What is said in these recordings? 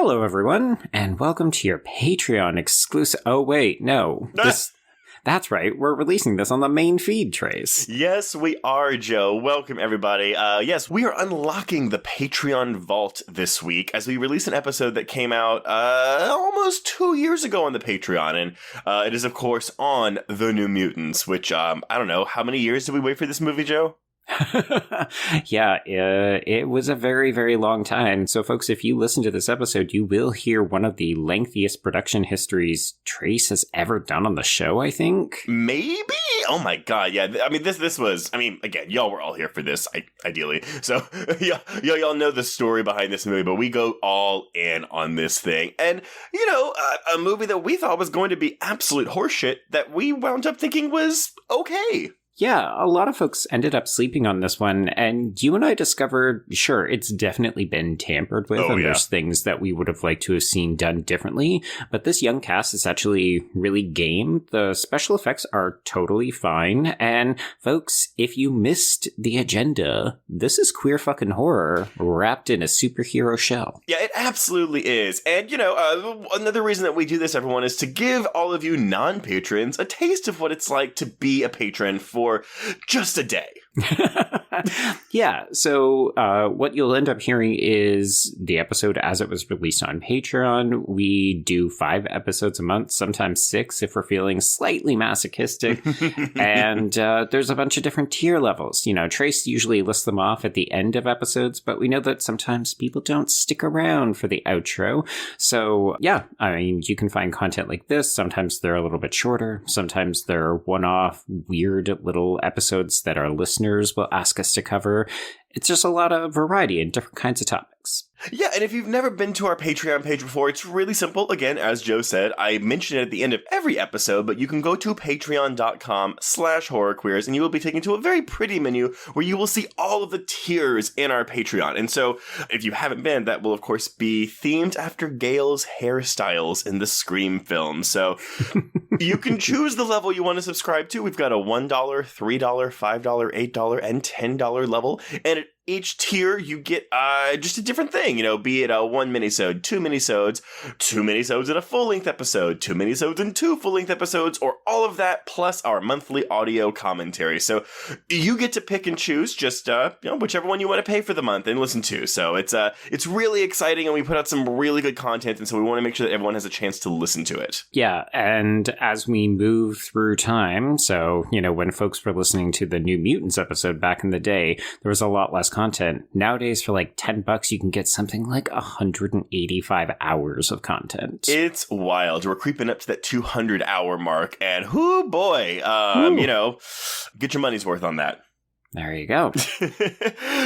Hello, everyone, and welcome to your Patreon exclusive... Oh, wait, no. That's right, we're releasing this on the main feed, Trace. Yes, we are, Joe. Welcome, everybody. Yes, we are unlocking the Patreon vault this week as we release an episode that came out almost 2 years ago on the Patreon, and it is, of course, on The New Mutants, which, I don't know, how many years did we wait for this movie, Joe? Yeah, it was a very, very long time. So, folks, if you listen to this episode, you will hear one of the lengthiest production histories Trace has ever done on the show, I think. Maybe? Oh my god, yeah. I mean, this was, again, y'all were all here for this, ideally. So, y'all know the story behind this movie, but we go all in on this thing. And, a movie that we thought was going to be absolute horseshit that we wound up thinking was okay. Yeah, a lot of folks ended up sleeping on this one, and you and I discovered, sure, it's definitely been tampered with, there's things that we would have liked to have seen done differently, but this young cast is actually really game. The special effects are totally fine, and folks, if you missed the agenda, this is queer fucking horror wrapped in a superhero shell. Yeah, it absolutely is, and, another reason that we do this, everyone, is to give all of you non-patrons a taste of what it's like to be a patron for just a day. Yeah, so what you'll end up hearing is the episode as it was released on Patreon. We do 5 episodes a month, sometimes 6 if we're feeling slightly masochistic. And there's a bunch of different tier levels. Trace usually lists them off at the end of episodes, but we know that sometimes people don't stick around for the outro. So yeah, you can find content like this. Sometimes they're a little bit shorter. Sometimes they're one-off weird little episodes that our listeners will ask us to cover. It's just a lot of variety and different kinds of topics. Yeah, and if you've never been to our Patreon page before, it's really simple. Again, as Joe said, I mention it at the end of every episode, but you can go to patreon.com/horrorqueers and you will be taken to a very pretty menu where you will see all of the tiers in our Patreon. And so, if you haven't been, that will of course be themed after Gale's hairstyles in the Scream film. So, you can choose the level you want to subscribe to. We've got a $1, $3, $5, $8, and $10 level. And at each tier, you get just a different thing, be it 1 minisode, 2 minisodes, 2 minisodes and a full-length episode, 2 minisodes and 2 full-length episodes, or all of that, plus our monthly audio commentary. So you get to pick and choose just, whichever one you want to pay for the month and listen to. So it's really exciting, and we put out some really good content, and so we want to make sure that everyone has a chance to listen to it. Yeah, and as we move through time, so, when folks were listening to the New Mutants episode back in the day, there was a lot less content. Nowadays, for like $10, you can get something like 185 hours of content. It's wild. We're creeping up to that 200-hour mark, and whoo boy, get your money's worth on that. There you go.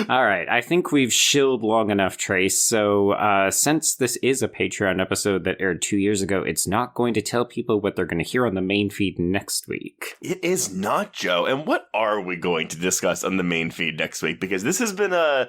All right. I think we've shilled long enough, Trace. So since this is a Patreon episode that aired 2 years ago, it's not going to tell people what they're going to hear on the main feed next week. It is not, Joe. And what are we going to discuss on the main feed next week? Because this has been oh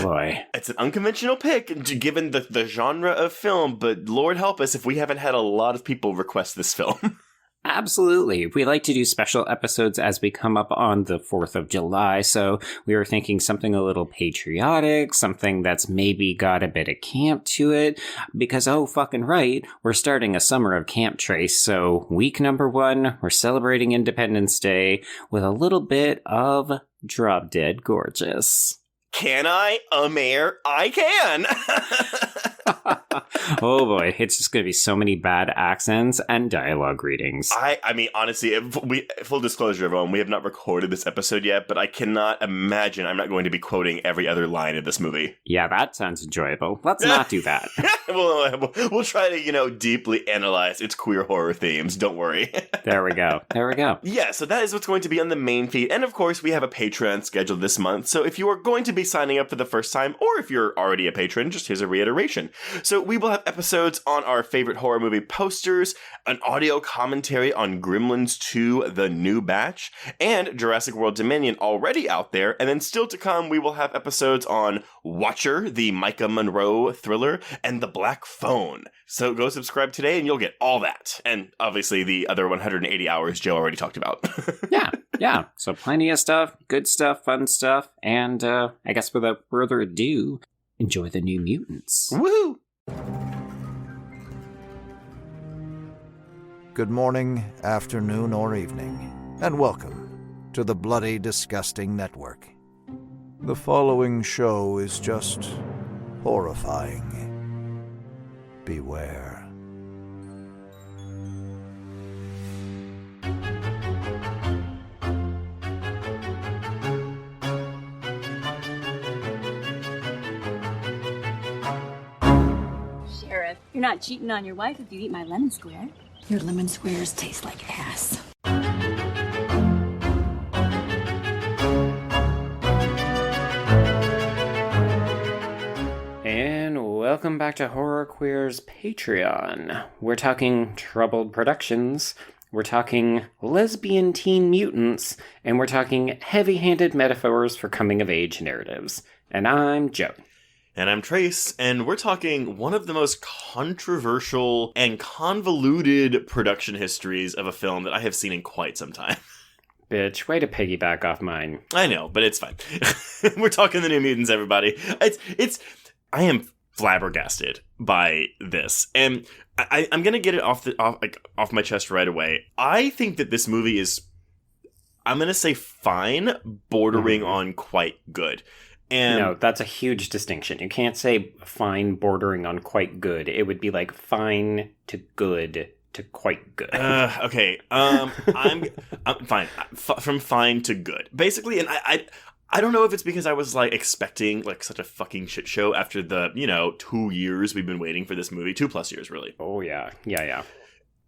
boy, it's an unconventional pick given the genre of film. But Lord help us if we haven't had a lot of people request this film. Absolutely. We like to do special episodes as we come up on the 4th of July, so we were thinking something a little patriotic, something that's maybe got a bit of camp to it, because, oh, fucking right, we're starting a summer of camp, Trace, so week number 1, we're celebrating Independence Day with a little bit of Drop Dead Gorgeous. Can I? Mayor, I can! Oh boy, it's just going to be so many bad accents and dialogue readings. I mean, honestly, full disclosure, everyone, we have not recorded this episode yet, but I cannot imagine I'm not going to be quoting every other line of this movie. Yeah, that sounds enjoyable. Let's not do that. We'll try to, deeply analyze its queer horror themes. Don't worry. There we go. Yeah, so that is what's going to be on the main feed. And of course, we have a Patreon scheduled this month. So if you are going to be signing up for the first time, or if you're already a patron, just here's a reiteration. So we will have episodes on our favorite horror movie posters, an audio commentary on Gremlins 2, The New Batch, and Jurassic World Dominion already out there. And then still to come, we will have episodes on Watcher, the Micah Monroe thriller, and The Black Phone. So go subscribe today and you'll get all that. And obviously the other 180 hours Joe already talked about. Yeah. So plenty of stuff, good stuff, fun stuff. And I guess without further ado, enjoy The New Mutants. Woo! Good morning, afternoon, or evening, and welcome to the Bloody Disgusting Network. The following show is just horrifying. Beware. Sheriff, you're not cheating on your wife if you eat my lemon square. Your lemon squares taste like ass. And welcome back to Horror Queer's Patreon. We're talking troubled productions, we're talking lesbian teen mutants, and we're talking heavy-handed metaphors for coming-of-age narratives. And I'm Joe. And I'm Trace, and we're talking one of the most controversial and convoluted production histories of a film that I have seen in quite some time. Bitch, way to piggyback off mine. I know, but it's fine. We're talking the New Mutants, everybody. I am flabbergasted by this, and I'm gonna get it off my chest right away. I think that this movie is, I'm gonna say fine, bordering on quite good. And no, that's a huge distinction. You can't say fine bordering on quite good. It would be like fine to good to quite good. Okay. I'm fine. From fine to good. Basically, and I don't know if it's because I was like expecting like such a fucking shit show after the, 2 years we've been waiting for this movie. 2+ years, really. Oh, yeah. Yeah.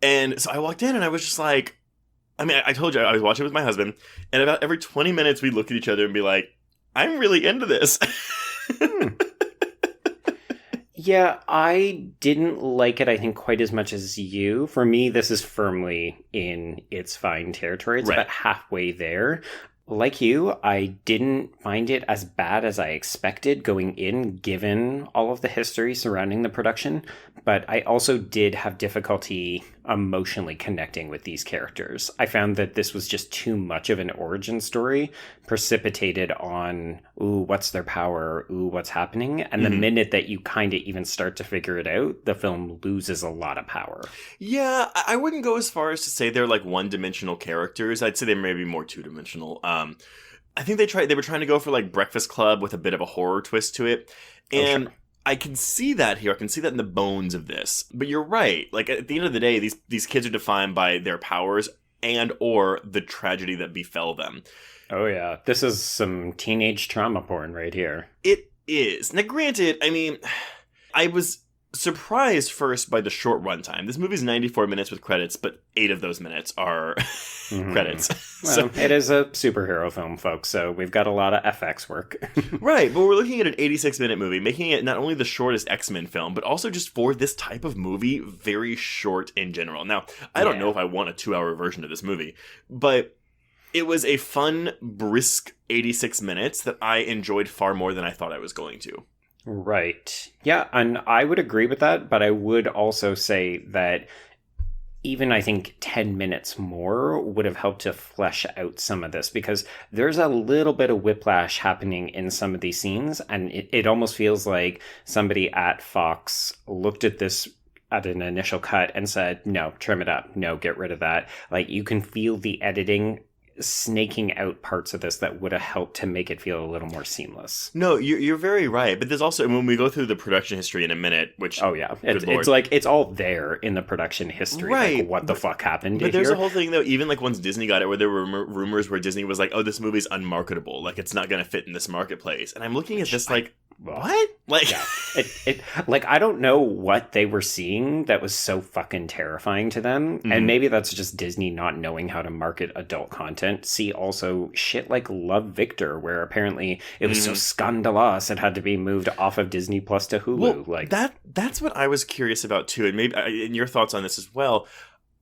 And so I walked in and I was just like, I told you I was watching with my husband, and about every 20 minutes we'd look at each other and be like, I'm really into this. Yeah, I didn't like it, I think, quite as much as you. For me, this is firmly in its fine territory. It's about halfway there. Like you, I didn't find it as bad as I expected going in, given all of the history surrounding the production. But I also did have difficulty emotionally connecting with these characters. I found that this was just too much of an origin story precipitated on, ooh, what's their power? Ooh, what's happening? And the minute that you kind of even start to figure it out, the film loses a lot of power. Yeah, I wouldn't go as far as to say they're like one-dimensional characters. I'd say they may be more two-dimensional. I think they were trying to go for like Breakfast Club with a bit of a horror twist to it. And I can see that here. I can see that in the bones of this. But you're right. Like, at the end of the day, these kids are defined by their powers and or the tragedy that befell them. Oh, yeah. This is some teenage trauma porn right here. It is. Now, granted, I was surprised first by the short runtime. This movie's 94 minutes with credits, but 8 of those minutes are credits. Well, it is a superhero film, folks, so we've got a lot of FX work. Right, but we're looking at an 86-minute movie, making it not only the shortest X-Men film, but also just for this type of movie, very short in general. Now, I don't know if I want a 2-hour version of this movie, but it was a fun, brisk 86 minutes that I enjoyed far more than I thought I was going to. Right. Yeah, and I would agree with that, but I would also say that even I think 10 minutes more would have helped to flesh out some of this, because there's a little bit of whiplash happening in some of these scenes, and it almost feels like somebody at Fox looked at this at an initial cut and said, no, trim it up. No, get rid of that. Like, you can feel the editing snaking out parts of this that would have helped to make it feel a little more seamless. No, you're very right. But there's also, when we go through the production history in a minute, which... Oh, yeah. It's like, it's all there in the production history. Right. Like, what the fuck happened But there's here? a whole thing, though, even like once Disney got it, where there were rumors where Disney was like, oh, this movie's unmarketable. Like, it's not going to fit in this marketplace. And I'm looking at this like... What? Like, yeah. Like, I don't know what they were seeing that was so fucking terrifying to them. And maybe that's just Disney not knowing how to market adult content. See also shit like Love, Victor, where apparently it was so scandalous it had to be moved off of Disney Plus to Hulu. Well, that's what I was curious about too. And maybe and your thoughts on this as well.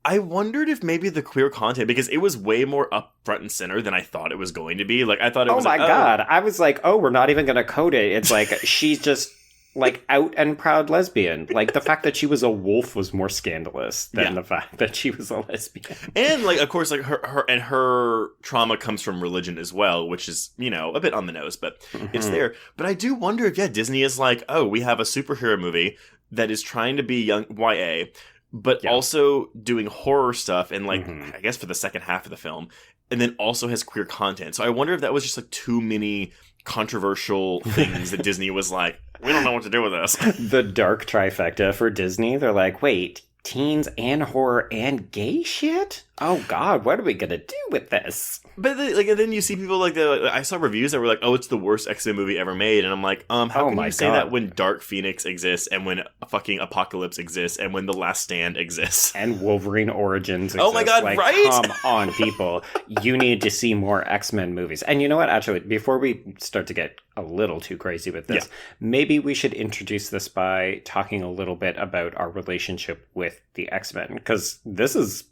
I wondered if maybe the queer content, because it was way more up front and center than I thought it was going to be. Like, I thought it was... Oh my God. I was like, oh, we're not even going to code it. It's like, she's just like out and proud lesbian. Like, the fact that she was a wolf was more scandalous than the fact that she was a lesbian. And like, of course, like her trauma comes from religion as well, which is, a bit on the nose, but it's there. But I do wonder if, Disney is like, oh, we have a superhero movie that is trying to be young YA, but also doing horror stuff and like I guess for the second half of the film, and then also has queer content. So I wonder if that was just like too many controversial things that Disney was like, we don't know what to do with this. The dark trifecta for Disney. They're like, wait, teens and horror and gay shit? Oh God, what are we gonna do with this? But and then you see people like I saw reviews that were like, "Oh, it's the worst X-Men movie ever made," and I'm like, how can you say that when Dark Phoenix exists and when fucking Apocalypse exists and when The Last Stand exists and Wolverine Origins exists? Oh my God, like, right? Come on, people, you need to see more X-Men movies. And you know what? Actually, before we start to get a little too crazy with this, maybe we should introduce this by talking a little bit about our relationship with the X-Men, because this is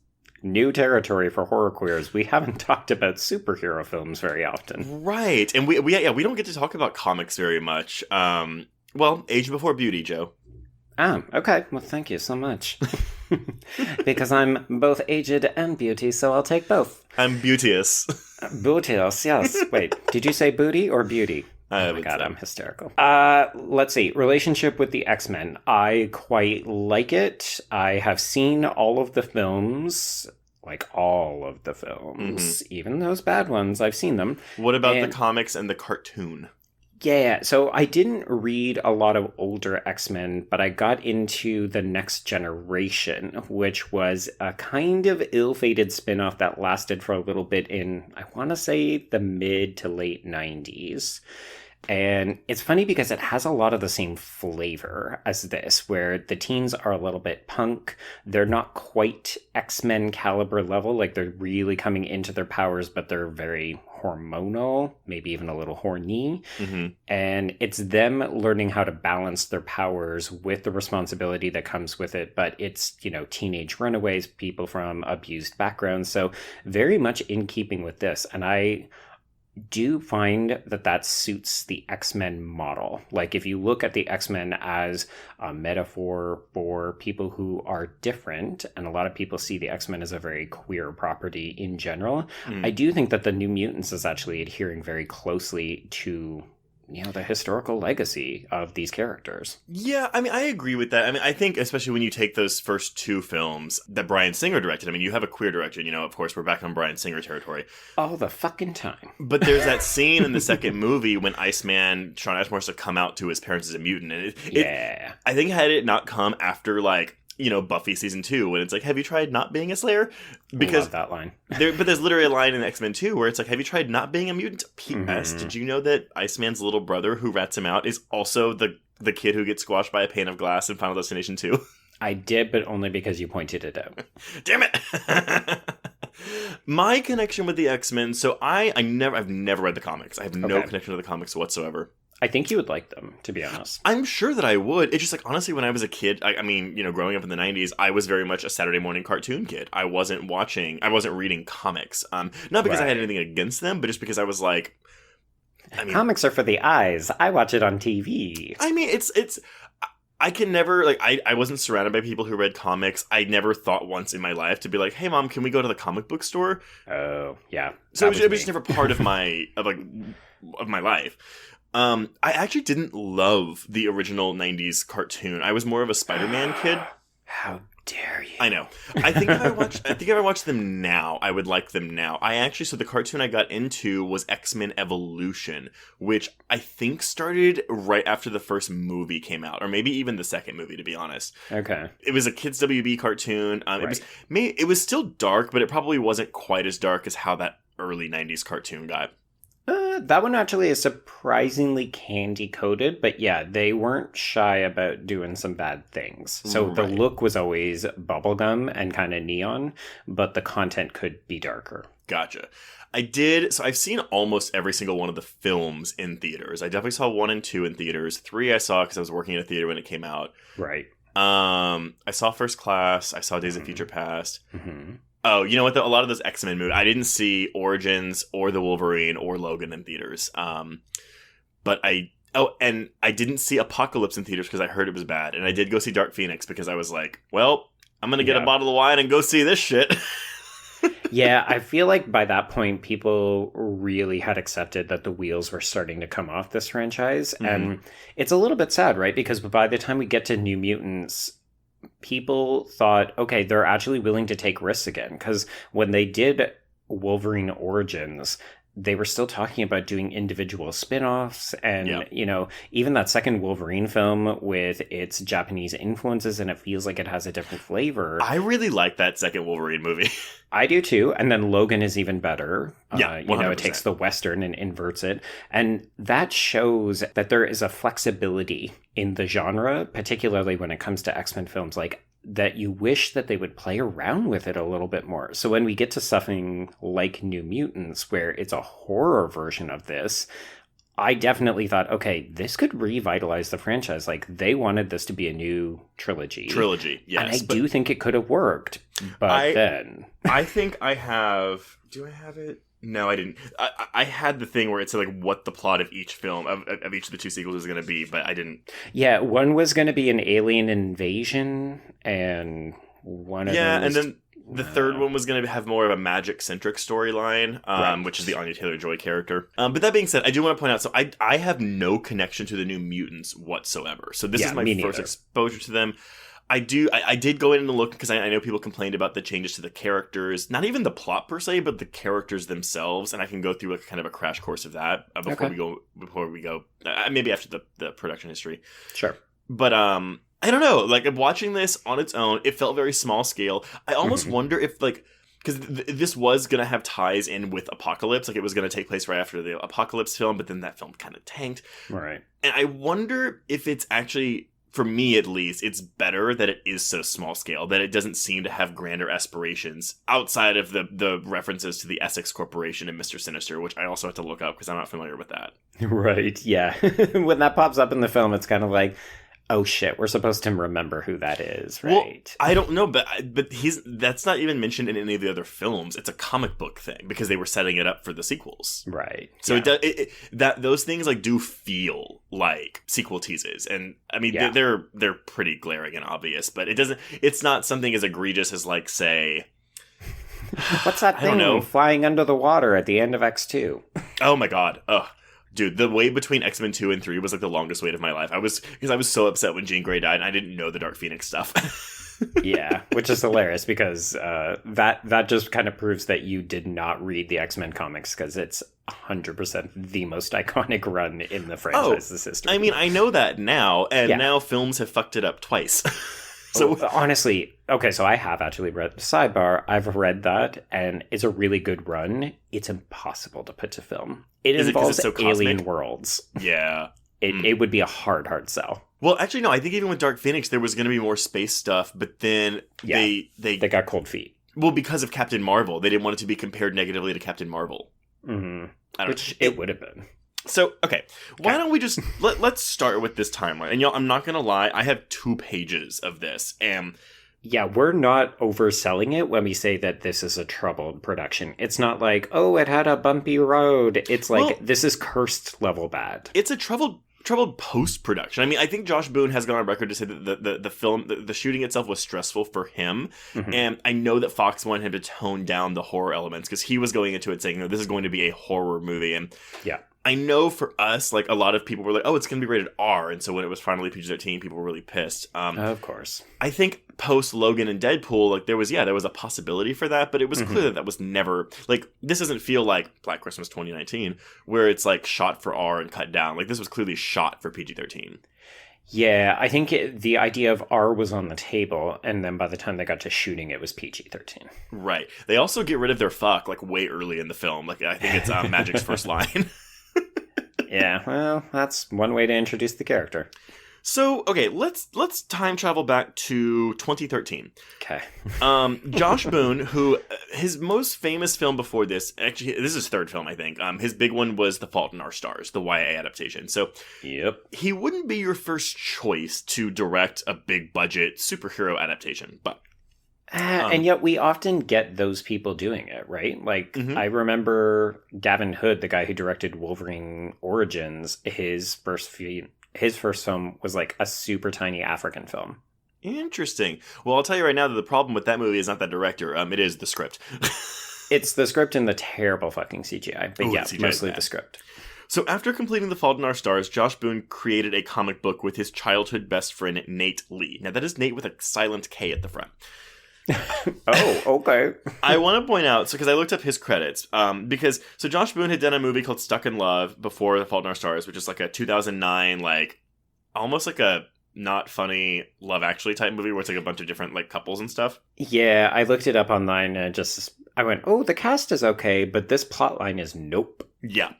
new territory for horror queers. We haven't talked about superhero films very often. Right. And we don't get to talk about comics very much. Well, Age Before Beauty, Joe. Okay. Well, thank you so much. Because I'm both aged and beauty, so I'll take both. I'm beauteous. Beauteous, yes. Wait, did you say booty or beauty? Oh my God, I'm hysterical. Let's see. Relationship with the X-Men. I quite like it. I have seen all of the films. Like all of the films. Even those bad ones. I've seen them. What about the comics and the cartoon? Yeah, so I didn't read a lot of older X-Men, but I got into the Next Generation, which was a kind of ill-fated spin-off that lasted for a little bit in, I want to say, the mid to late 90s. And it's funny because it has a lot of the same flavor as this, where the teens are a little bit punk. They're not quite X-Men caliber level, like they're really coming into their powers, but they're very hormonal, maybe even a little horny. And it's them learning how to balance their powers with the responsibility that comes with it. But it's, teenage runaways, people from abused backgrounds. So very much in keeping with this. And I do find that suits the X-Men model. Like, if you look at the X-Men as a metaphor for people who are different, and a lot of people see the X-Men as a very queer property in general, I do think that the New Mutants is actually adhering very closely to the historical legacy of these characters. Yeah, I mean, I agree with that. I mean, I think especially when you take those first two films that Bryan Singer directed, I mean, you have a queer director, of course, we're back on Bryan Singer territory. All the fucking time. But there's that scene in the second movie when Iceman, Sean Ashmore, has to come out to his parents as a mutant. And I think had it not come after, Buffy season 2, when it's like, have you tried not being a Slayer? Because love that line. But there's literally a line in X-Men 2 where it's like, have you tried not being a mutant? P.S. Did you know that Iceman's little brother who rats him out is also the kid who gets squashed by a pane of glass in Final Destination 2? I did, but only because you pointed it out. Damn it! My connection with the X-Men, so I've never read the comics. I have no connection to the comics whatsoever. I think you would like them, to be honest. I'm sure that I would. It's just honestly, when I was a kid, I mean, growing up in the 90s, I was very much a Saturday morning cartoon kid. I wasn't reading comics. Not because I had anything against them, but just because I was like, comics are for the eyes. I watch it on TV. I mean, I can never, I wasn't surrounded by people who read comics. I never thought once in my life to be like, hey, Mom, can we go to the comic book store? Oh, yeah. So it was just never part of my life. I actually didn't love the original 90s cartoon. I was more of a Spider-Man kid. How dare you? I know. I think if I watched them now, I would like them now. So the cartoon I got into was X-Men Evolution, which I think started right after the first movie came out, or maybe even the second movie, to be honest. Okay. It was a kids WB cartoon. Right. It was still dark, but it probably wasn't quite as dark as how that early 90s cartoon got. That one actually is surprisingly candy-coated, but yeah, they weren't shy about doing some bad things. So the look was always bubblegum and kind of neon, but the content could be darker. Gotcha. So I've seen almost every single one of the films in theaters. I definitely saw 1 and 2 in theaters. 3 I saw because I was working in a theater when it came out. Right. I saw First Class. I saw Days of Future Past. Oh, you know what? A lot of those X-Men movies, I didn't see Origins or The Wolverine or Logan in theaters. But I didn't see Apocalypse in theaters because I heard it was bad. And I did go see Dark Phoenix because I was like, well, I'm going to get a bottle of wine and go see this shit. Yeah, I feel like by that point, people really had accepted that the wheels were starting to come off this franchise. And it's a little bit sad, right? Because by the time we get to New Mutants, people thought, okay, they're actually willing to take risks again. Because when they did Wolverine Origins, they were still talking about doing individual spin-offs and, even that second Wolverine film with its Japanese influences, and it feels like it has a different flavor. I really like that second Wolverine movie. I do too. And then Logan is even better. Yeah, 100%. It takes the Western and inverts it. And that shows that there is a flexibility in the genre, particularly when it comes to X-Men films, like that you wish that they would play around with it a little bit more. So when we get to something like New Mutants, where it's a horror version of this, I definitely thought, okay, this could revitalize the franchise. Like, they wanted this to be a new trilogy. Yes. And I do think it could have worked. But I think I have... Do I have it? No, I didn't. I had the thing where it said, like, what the plot of each film, of each of the two sequels is going to be, but I didn't... Yeah, one was going to be an alien invasion, and one of them was... and then the third one was going to have more of a magic-centric storyline, which is the Anya Taylor-Joy character. But that being said, I do want to point out, so I have no connection to the New Mutants whatsoever. So this is my first exposure to them. I did go in and look because I know people complained about the changes to the characters, not even the plot per se, but the characters themselves, and I can go through like kind of a crash course of that before we go maybe after the production history. Sure. But I don't know, like watching this on its own, it felt very small scale. I almost wonder if like because this was going to have ties in with Apocalypse, like it was going to take place right after the Apocalypse film, but then that film kind of tanked. Right. And I wonder if it's actually, for me at least, it's better that it is so small scale, that it doesn't seem to have grander aspirations outside of the references to the Essex Corporation and Mr. Sinister, which I also have to look up because I'm not familiar with that. Right, yeah. When that pops up in the film, it's kind of like, oh shit, we're supposed to remember who that is, right? Well, I don't know, but that's not even mentioned in any of the other films. It's a comic book thing because they were setting it up for the sequels, right? So that those things like do feel like sequel teases, and I mean they're pretty glaring and obvious, but it's not something as egregious as like say, what's that thing flying under the water at the end of X2? Oh my god, ugh. Dude, the wait between X-Men 2 and 3 was like the longest wait of my life. I was so upset when Jean Grey died and I didn't know the Dark Phoenix stuff. Yeah, which is hilarious because that just kind of proves that you did not read the X-Men comics because it's 100% the most iconic run in the franchise's history. I mean, I know that now, and now films have fucked it up twice. So honestly, okay, so I have actually read Sidebar. I've read that, and it's a really good run. It's impossible to put to film. It involves alien worlds. Yeah. It would be a hard sell. Well, actually, no. I think even with Dark Phoenix, there was going to be more space stuff, but then they got cold feet. Well, because of Captain Marvel, they didn't want it to be compared negatively to Captain Marvel. Mm-hmm. Which it would have been. So, okay, why don't we just let's start with this timeline? And I'm not gonna lie, I have 2 pages of this, and yeah, we're not overselling it when we say that this is a troubled production. It's not like, oh, it had a bumpy road. It's like, this is cursed level bad. It's a troubled post-production. I mean, I think Josh Boone has gone on record to say that the film, the shooting itself was stressful for him. Mm-hmm. And I know that Fox wanted him to tone down the horror elements because he was going into it saying, no, this is going to be a horror movie. And yeah. I know for us, like, a lot of people were like, oh, it's going to be rated R. And so when it was finally PG-13, people were really pissed. Of course. I think post-Logan and Deadpool, like, there was a possibility for that, but it was clear that was never, like, this doesn't feel like Black Christmas 2019, where it's, like, shot for R and cut down. Like, this was clearly shot for PG-13. Yeah, I think the idea of R was on the table, and then by the time they got to shooting, it was PG-13. Right. They also get rid of their fuck, like, way early in the film. Like, I think it's Magic's first line. Yeah, well, that's one way to introduce the character. So, okay, let's time travel back to 2013. Okay. Josh Boone, who his most famous film before this, actually, this is his third film, I think. His big one was The Fault in Our Stars, the YA adaptation. So, yep, he wouldn't be your first choice to direct a big budget superhero adaptation, but. And yet we often get those people doing it, right? Like, I remember Gavin Hood, the guy who directed Wolverine Origins, his first film was like a super tiny African film. Interesting. Well, I'll tell you right now that the problem with that movie is not that director. It is the script. It's the script and the terrible fucking CGI. But CGI mostly the script. So after completing The Fault in Our Stars, Josh Boone created a comic book with his childhood best friend, Nate Lee. Now, that is Nate with a silent K at the front. Oh, okay. I want to point out, because I looked up his credits, so Josh Boone had done a movie called Stuck in Love before The Fault in Our Stars, which is like a 2009, like, almost like a not funny Love Actually type movie where it's like a bunch of different like couples and stuff. Yeah, I looked it up online and I went, oh, the cast is okay, but this plotline is nope. Yeah.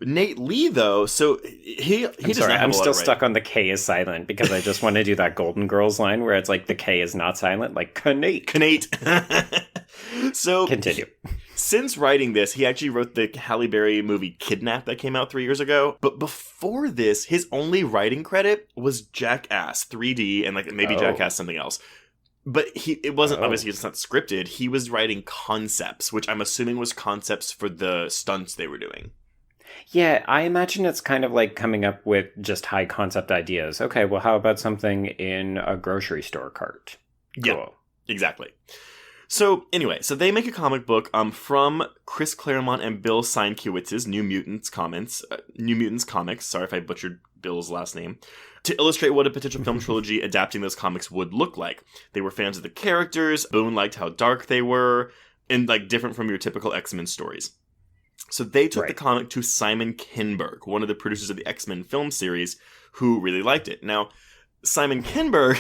Nate Lee, though, so he does not have I'm a lot still of stuck on the K is silent because I just want to do that Golden Girls line where it's like the K is not silent, like Knate. So continue. Since writing this, he actually wrote the Halle Berry movie Kidnap that came out 3 years ago. But before this, his only writing credit was Jackass 3D and like maybe Jackass something else. But it wasn't, obviously, it's not scripted. He was writing concepts, which I'm assuming was concepts for the stunts they were doing. Yeah, I imagine it's kind of like coming up with just high concept ideas. Okay, well, how about something in a grocery store cart? Cool. Yeah, exactly. So anyway, they make a comic book from Chris Claremont and Bill Sienkiewicz's New Mutants Comics. Sorry if I butchered Bill's last name. To illustrate what a potential film trilogy adapting those comics would look like. They were fans of the characters. Boone liked how dark they were, and like different from your typical X-Men stories. So they took the comic to Simon Kinberg, one of the producers of the X-Men film series, who really liked it. Now, Simon Kinberg...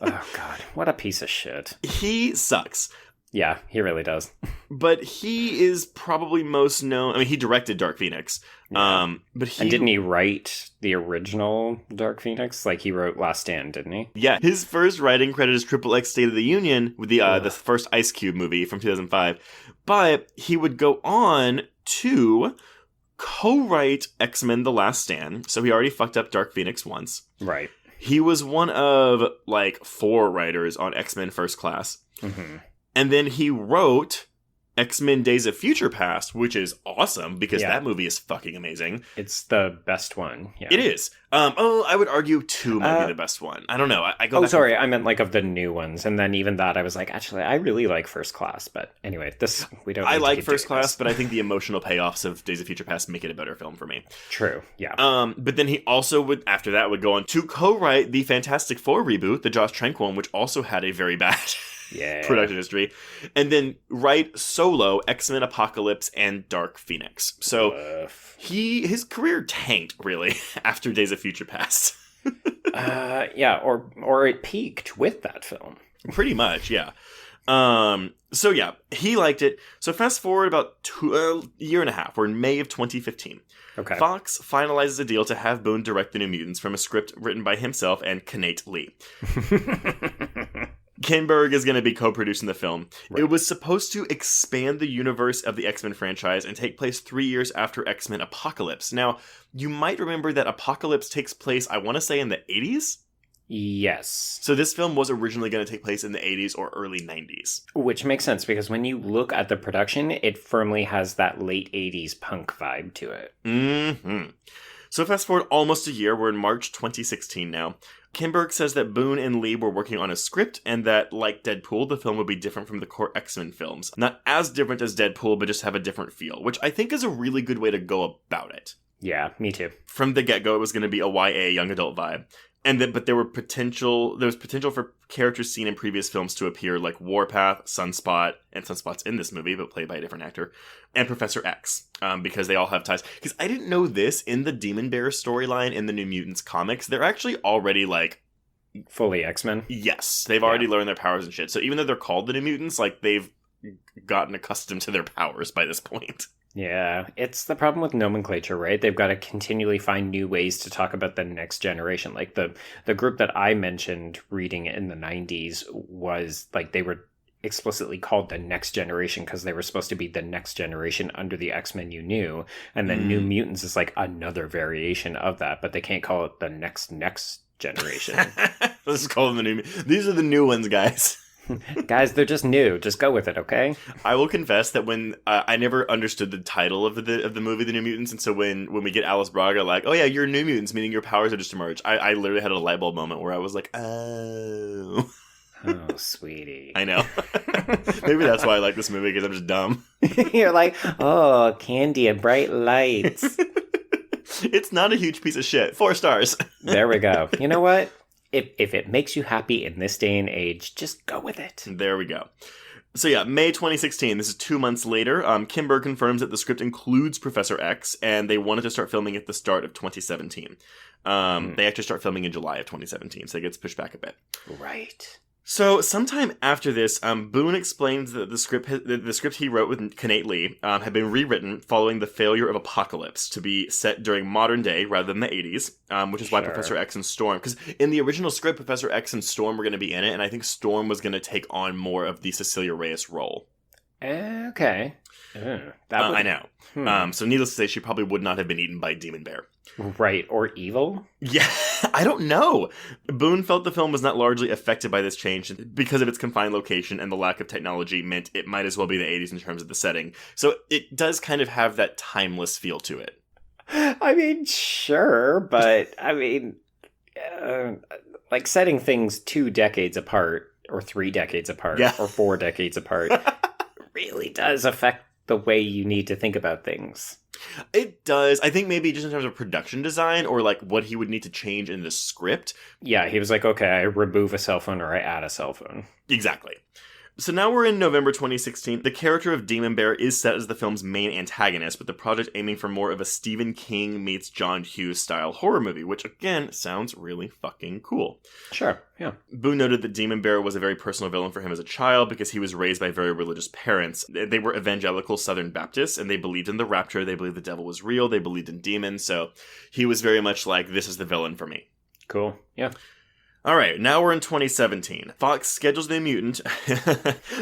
Oh, God. What a piece of shit. He sucks. Yeah, he really does. But he is probably most known... I mean, he directed Dark Phoenix. Yeah. But and didn't he write the original Dark Phoenix? Like, he wrote Last Stand, didn't he? Yeah. His first writing credit is XXX State of the Union, with the first Ice Cube movie from 2005. But he would go on to co-write X-Men The Last Stand. So he already fucked up Dark Phoenix once. Right. He was one of, like, 4 writers on X-Men First Class. Mm-hmm. And then he wrote X-Men Days of Future Past, which is awesome, because that movie is fucking amazing. It's the best one. Yeah. It is. I would argue 2 might be the best one. I don't know. I go. Sorry. I meant, like, of the new ones. And then even that, I was like, actually, I really like First Class. But anyway, we don't. I like First Class, but I think the emotional payoffs of Days of Future Past make it a better film for me. True. Yeah. But then he also would, after that, would go on to co-write the Fantastic Four reboot, the Josh Trank one, which also had a very bad production history, and then write solo X-Men Apocalypse and Dark Phoenix. So his career tanked, really, after Days of Future Past. Or it peaked with that film. Pretty much, yeah. He liked it. So fast forward about a year and a half. We're in May of 2015. Okay. Fox finalizes a deal to have Boone direct the New Mutants from a script written by himself and Knate Lee. Kinberg is going to be co-producing the film. Right. It was supposed to expand the universe of the X-Men franchise and take place 3 years after X-Men Apocalypse. Now, you might remember that Apocalypse takes place, I want to say, in the 80s? Yes. So this film was originally going to take place in the 80s or early 90s. Which makes sense, because when you look at the production, it firmly has that late 80s punk vibe to it. Mm-hmm. So fast forward almost a year. We're in March 2016 now. Kinberg says that Boone and Lee were working on a script and that, like Deadpool, the film would be different from the core X-Men films. Not as different as Deadpool, but just have a different feel, which I think is a really good way to go about it. Yeah, me too. From the get-go, it was going to be a YA, young adult vibe. But there was potential for characters seen in previous films to appear, like Warpath, Sunspot, and Sunspot's in this movie, but played by a different actor, and Professor X, because they all have ties. Because I didn't know this, in the Demon Bear storyline in the New Mutants comics, they're actually already, like... fully X-Men? Yes, they've already learned their powers and shit. So even though they're called the New Mutants, like, they've gotten accustomed to their powers by this point. Yeah, it's the problem with nomenclature, right? They've got to continually find new ways to talk about the next generation. Like the group that I mentioned reading in the 90s was like they were explicitly called the next generation because they were supposed to be the next generation under the X-Men you knew. And then New Mutants is like another variation of that, but they can't call it the next generation. Let's call them the new. These are the new ones, guys. Guys, they're just new. Just go with it, okay? I will confess that when I never understood the title of the movie, The New Mutants, and so when we get Alice Braga, like, oh yeah, you're New Mutants, meaning your powers are just emerged. I literally had a light bulb moment where I was like, oh. Oh, sweetie. I know. Maybe that's why I like this movie, because I'm just dumb. You're like, oh, candy and bright lights. It's not a huge piece of shit. 4 stars. There we go. You know what? If it makes you happy in this day and age, just go with it. There we go. So yeah, May 2016, this is 2 months later, Kim Berg confirms that the script includes Professor X, and they wanted to start filming at the start of 2017. They actually start filming in July of 2017, so it gets pushed back a bit. Right. So sometime after this, Boone explains that the script he wrote with Knate Lee had been rewritten following the failure of Apocalypse to be set during modern day rather than the 80s, which is why Professor X and Storm, because in the original script, Professor X and Storm were going to be in it, and I think Storm was going to take on more of the Cecilia Reyes role. Okay. I know. So needless to say, she probably would not have been eaten by Demon Bear. Right, or evil? Yeah, I don't know. Boone felt the film was not largely affected by this change because of its confined location, and the lack of technology meant it might as well be the 80s in terms of the setting. So it does kind of have that timeless feel to it. I mean, sure, but I mean, like setting things 2 decades apart, or 3 decades apart, or 4 decades apart, really does affect the way you need to think about things. It does. I think maybe just in terms of production design or like what he would need to change in the script. Yeah, he was like, okay, I remove a cell phone or I add a cell phone. Exactly. So now we're in November 2016. The character of Demon Bear is set as the film's main antagonist, with the project aiming for more of a Stephen King meets John Hughes style horror movie, which again sounds really fucking cool. Sure, yeah. Boone noted that Demon Bear was a very personal villain for him as a child because he was raised by very religious parents. They were evangelical Southern Baptists, and they believed in the rapture, they believed the devil was real, they believed in demons, so he was very much like, this is the villain for me. Cool, yeah. All right, now we're in 2017. Fox schedules The Mutant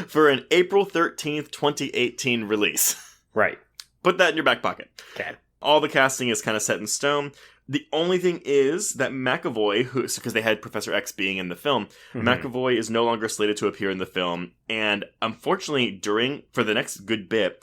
for an April 13th, 2018 release. Right. Put that in your back pocket. Okay. All the casting is kind of set in stone. The only thing is that McAvoy, because they had Professor X being in the film, McAvoy is no longer slated to appear in the film. And unfortunately, for the next good bit,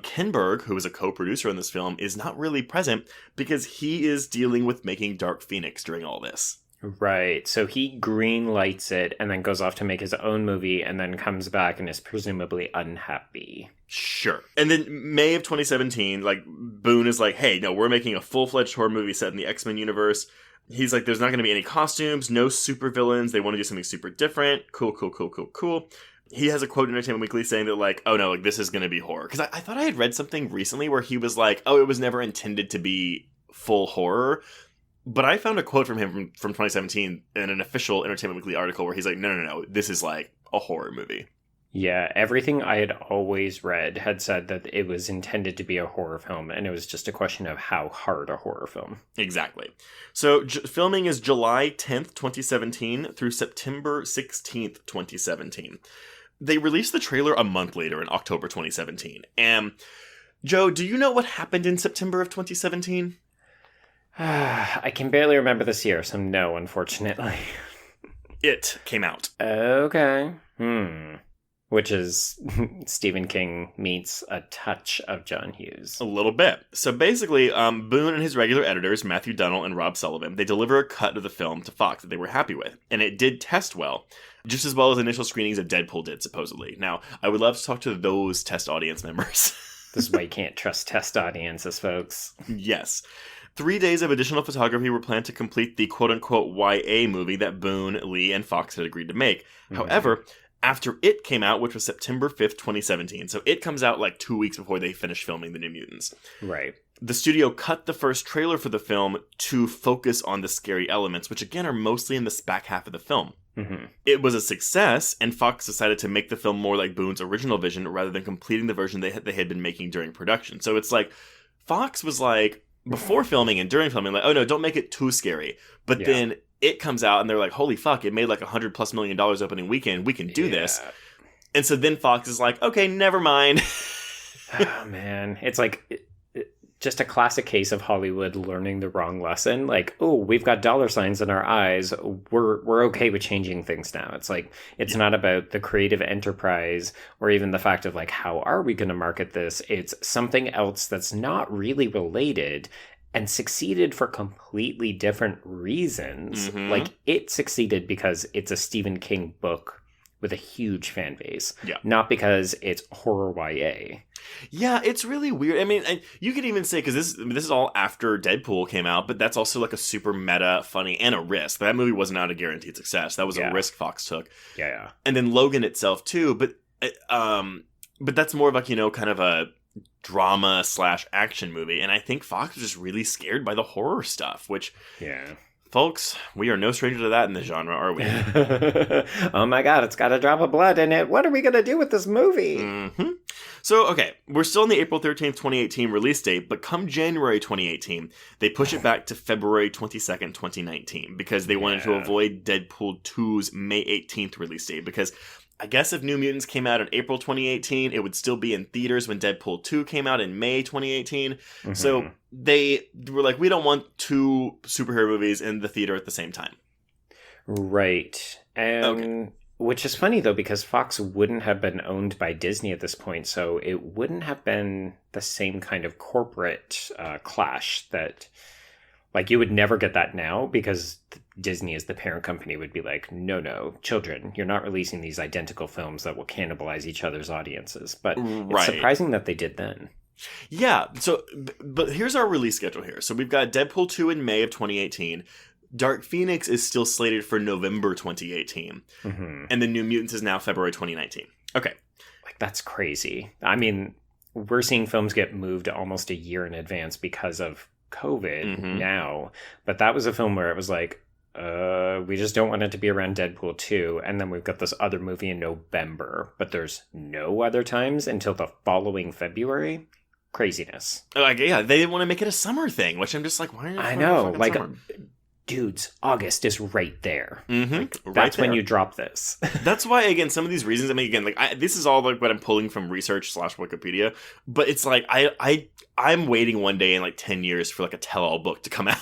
Ken Berg, who is a co-producer in this film, is not really present because he is dealing with making Dark Phoenix during all this. Right, so he green lights it and then goes off to make his own movie and then comes back and is presumably unhappy. Sure. And then May of 2017, like, Boone is like, hey, no, we're making a full-fledged horror movie set in the X-Men universe. He's like, there's not going to be any costumes, no supervillains, they want to do something super different. Cool. He has a quote in Entertainment Weekly saying that, like, oh no, like, this is going to be horror. Because I thought I had read something recently where he was like, oh, it was never intended to be full horror. But I found a quote from him from 2017 in an official Entertainment Weekly article where he's like, no, this is like a horror movie. Yeah, everything I had always read had said that it was intended to be a horror film, and it was just a question of how hard a horror film. Exactly. So filming is July 10th, 2017 through September 16th, 2017. They released the trailer a month later in October 2017. And Joe, do you know what happened in September of 2017? I can barely remember this year, so no, unfortunately. It came out. Okay. Which is Stephen King meets a touch of John Hughes. A little bit. So basically, Boone and his regular editors, Matthew Dunnell and Rob Sullivan, they deliver a cut of the film to Fox that they were happy with. And it did test well, just as well as initial screenings of Deadpool did, supposedly. Now, I would love to talk to those test audience members. This is why you can't trust test audiences, folks. Yes. 3 days of additional photography were planned to complete the quote-unquote YA movie that Boone, Lee, and Fox had agreed to make. However, after It came out, which was September 5th, 2017, so It comes out like 2 weeks before they finish filming The New Mutants. Right. The studio cut the first trailer for the film to focus on the scary elements, which again are mostly in this back half of the film. It was a success, and Fox decided to make the film more like Boone's original vision rather than completing the version they had been making during production. So it's like, Fox was like, before filming and during filming, like, oh no, don't make it too scary. But then It comes out and they're like, holy fuck, it made like $100+ million opening weekend. We can do this. And so then Fox is like, okay, never mind. Oh man, it's like just a classic case of Hollywood learning the wrong lesson. Like, oh, we've got dollar signs in our eyes. We're okay with changing things now. It's like, it's not about the creative enterprise or even the fact of like, how are we going to market this? It's something else that's not really related and succeeded for completely different reasons. Like, It succeeded because it's a Stephen King book with a huge fan base. Yeah. Not because it's horror YA. Yeah, it's really weird. I mean, and you could even say, because this is all after Deadpool came out, but that's also like a super meta, funny, and a risk. That movie wasn't out a guaranteed success. That was a risk Fox took. Yeah. And then Logan itself too, but that's more of like, kind of a drama / action movie. And I think Fox was just really scared by the horror stuff, which... Yeah. Folks, we are no stranger to that in the genre, are we? Oh my god, it's got a drop of blood in it. What are we going to do with this movie? Mm-hmm. So, okay, we're still in the April 13th, 2018 release date, but come January 2018, they push it back to February 22nd, 2019, because they wanted to avoid Deadpool 2's May 18th release date, because... I guess if New Mutants came out in April 2018, it would still be in theaters when Deadpool 2 came out in May 2018. Mm-hmm. So they were like, we don't want 2 superhero movies in the theater at the same time. Right. Which is funny, though, because Fox wouldn't have been owned by Disney at this point, so it wouldn't have been the same kind of corporate clash that... Like, you would never get that now because Disney as the parent company would be like, no, children, you're not releasing these identical films that will cannibalize each other's audiences. But it's surprising that they did then. Yeah, so, but here's our release schedule here. So we've got Deadpool 2 in May of 2018. Dark Phoenix is still slated for November 2018. Mm-hmm. And the New Mutants is now February 2019. Okay. Like, that's crazy. I mean, we're seeing films get moved almost a year in advance because of COVID now, but that was a film where it was like, we just don't want it to be around Deadpool 2, and then we've got this other movie in November, but there's no other times until the following February. Craziness. Like, yeah, they didn't want to make it a summer thing, which I'm just like, why are you? I know, like, dudes, August is right there. Mm-hmm. Like, that's when you drop this. That's why, again, some of these reasons, I mean, again, like, this is all like what I'm pulling from research / Wikipedia, but it's like, I'm waiting one day in like 10 years for like a tell-all book to come out.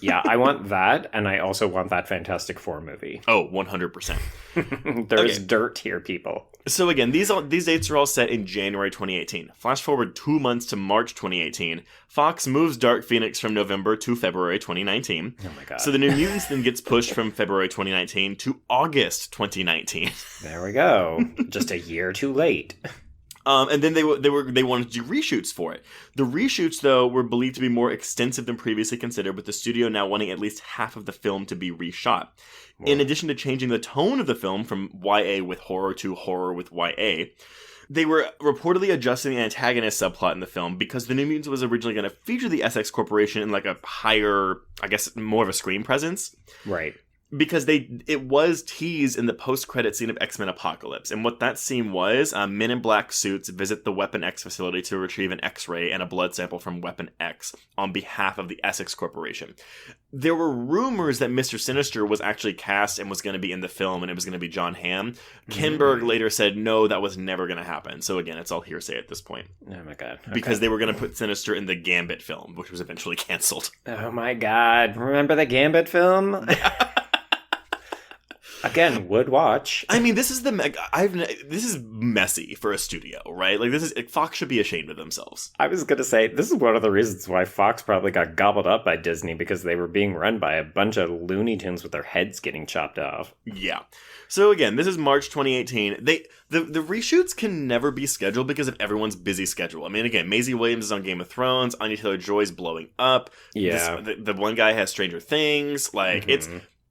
Yeah, I want that, and I also want that Fantastic Four movie. Oh, 100%. There's dirt here, people. So again, these dates are all set in January 2018. Flash forward 2 months to March 2018. Fox moves Dark Phoenix from November to February 2019. Oh my god. So the New Mutants then gets pushed from February 2019 to August 2019. There we go. Just a year too late. And then they wanted to do reshoots for it. The reshoots, though, were believed to be more extensive than previously considered, with the studio now wanting at least half of the film to be reshot. Wow. In addition to changing the tone of the film from YA with horror to horror with YA, they were reportedly adjusting the antagonist subplot in the film because the New Mutants was originally going to feature the Essex Corporation in like a higher, I guess, more of a screen presence. Right. Because it was teased in the post-credit scene of X-Men Apocalypse. And what that scene was, men in black suits visit the Weapon X facility to retrieve an X-ray and a blood sample from Weapon X on behalf of the Essex Corporation. There were rumors that Mr. Sinister was actually cast and was going to be in the film, and it was going to be John Hamm. Kinberg later said, no, that was never going to happen. So again, it's all hearsay at this point. Oh my god. Okay. Because they were going to put Sinister in the Gambit film, which was eventually canceled. Oh my god. Remember the Gambit film? Again, would watch. I mean, this is this is messy for a studio, right? Like, Fox should be ashamed of themselves. I was going to say, this is one of the reasons why Fox probably got gobbled up by Disney, because they were being run by a bunch of Looney Tunes with their heads getting chopped off. Yeah. So again, this is March 2018. The reshoots can never be scheduled because of everyone's busy schedule. I mean, again, Maisie Williams is on Game of Thrones. Anya Taylor-Joy's blowing up. Yeah. The one guy has Stranger Things. Like, it's...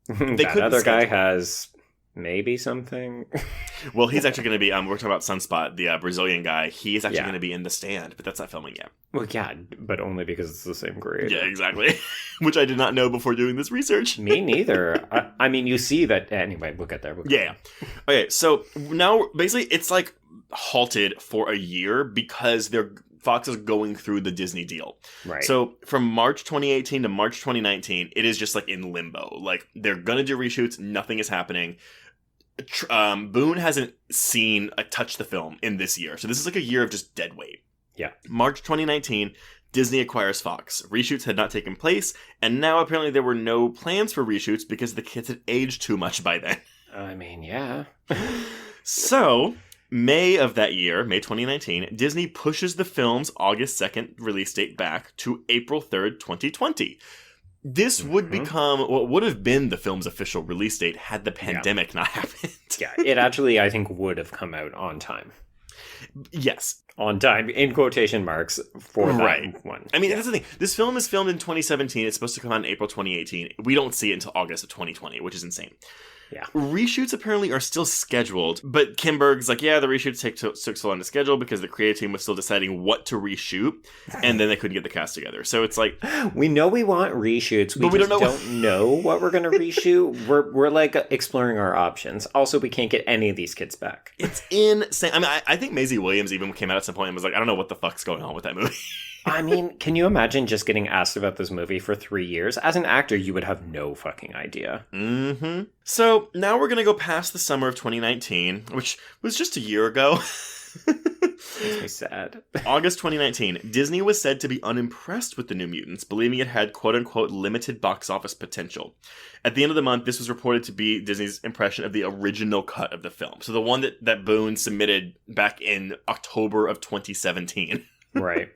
That other guy has maybe something. Well, he's actually going to be, we're talking about Sunspot, the Brazilian guy. He's actually going to be in The Stand, but that's not filming yet. Well, yeah, but only because it's the same creator. Yeah, exactly. Which I did not know before doing this research. Me neither. I mean, you see that. Anyway, we'll get there. Yeah. Okay, so now basically it's like halted for a year because Fox is going through the Disney deal. Right. So from March 2018 to March 2019, it is just like in limbo. Like, they're going to do reshoots. Nothing is happening. Boone hasn't seen touch the film in this year. So this is like a year of just dead weight. Yeah. March 2019, Disney acquires Fox. Reshoots had not taken place. And now apparently there were no plans for reshoots because the kids had aged too much by then. I mean, yeah. So... May of that year, May 2019, Disney pushes the film's August 2nd release date back to April 3rd, 2020. This would become what would have been the film's official release date had the pandemic not happened. Yeah, it actually, I think, would have come out on time. Yes. On time, in quotation marks, for that one. I mean, that's the thing. This film is filmed in 2017. It's supposed to come out in April 2018. We don't see it until August of 2020, which is insane. Yeah. Reshoots apparently are still scheduled, but Kim Berg's like, yeah, the reshoots took so long to schedule because the creative team was still deciding what to reshoot, and then they couldn't get the cast together. So it's like... We know we want reshoots, but we don't know what we're going to reshoot. We're like exploring our options. Also, we can't get any of these kids back. It's insane. I mean, I think Maisie Williams even came out at some point and was like, I don't know what the fuck's going on with that movie. I mean, can you imagine just getting asked about this movie for 3 years? As an actor, you would have no fucking idea. Mm-hmm. So now we're going to go past the summer of 2019, which was just a year ago. Makes me sad. August 2019, Disney was said to be unimpressed with the New Mutants, believing it had quote-unquote limited box office potential. At the end of the month, this was reported to be Disney's impression of the original cut of the film. So the one that Boone submitted back in October of 2017. Right.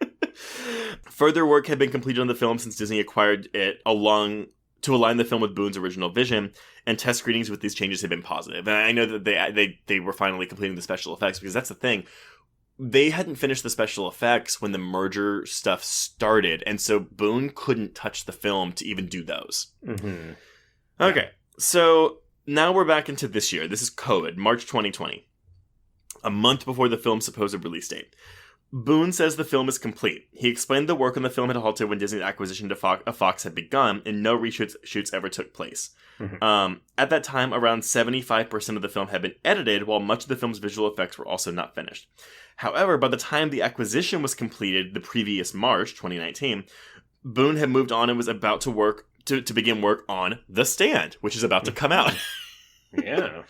Further work had been completed on the film since Disney acquired it to align the film with Boone's original vision, and test screenings with these changes had been positive. And I know that they were finally completing the special effects, because that's the thing. They hadn't finished the special effects when the merger stuff started, and so Boone couldn't touch the film to even do those. Mm-hmm. Okay, so now we're back into this year. This is COVID, March 2020. A month before the film's supposed release date. Boone says the film is complete. He explained the work on the film had halted when Disney's acquisition of Fox had begun, and no reshoots ever took place. Mm-hmm. At that time, around 75% of the film had been edited, while much of the film's visual effects were also not finished. However, by the time the acquisition was completed the previous March, 2019, Boone had moved on and was about to begin work on The Stand, which is about to come out. Yeah.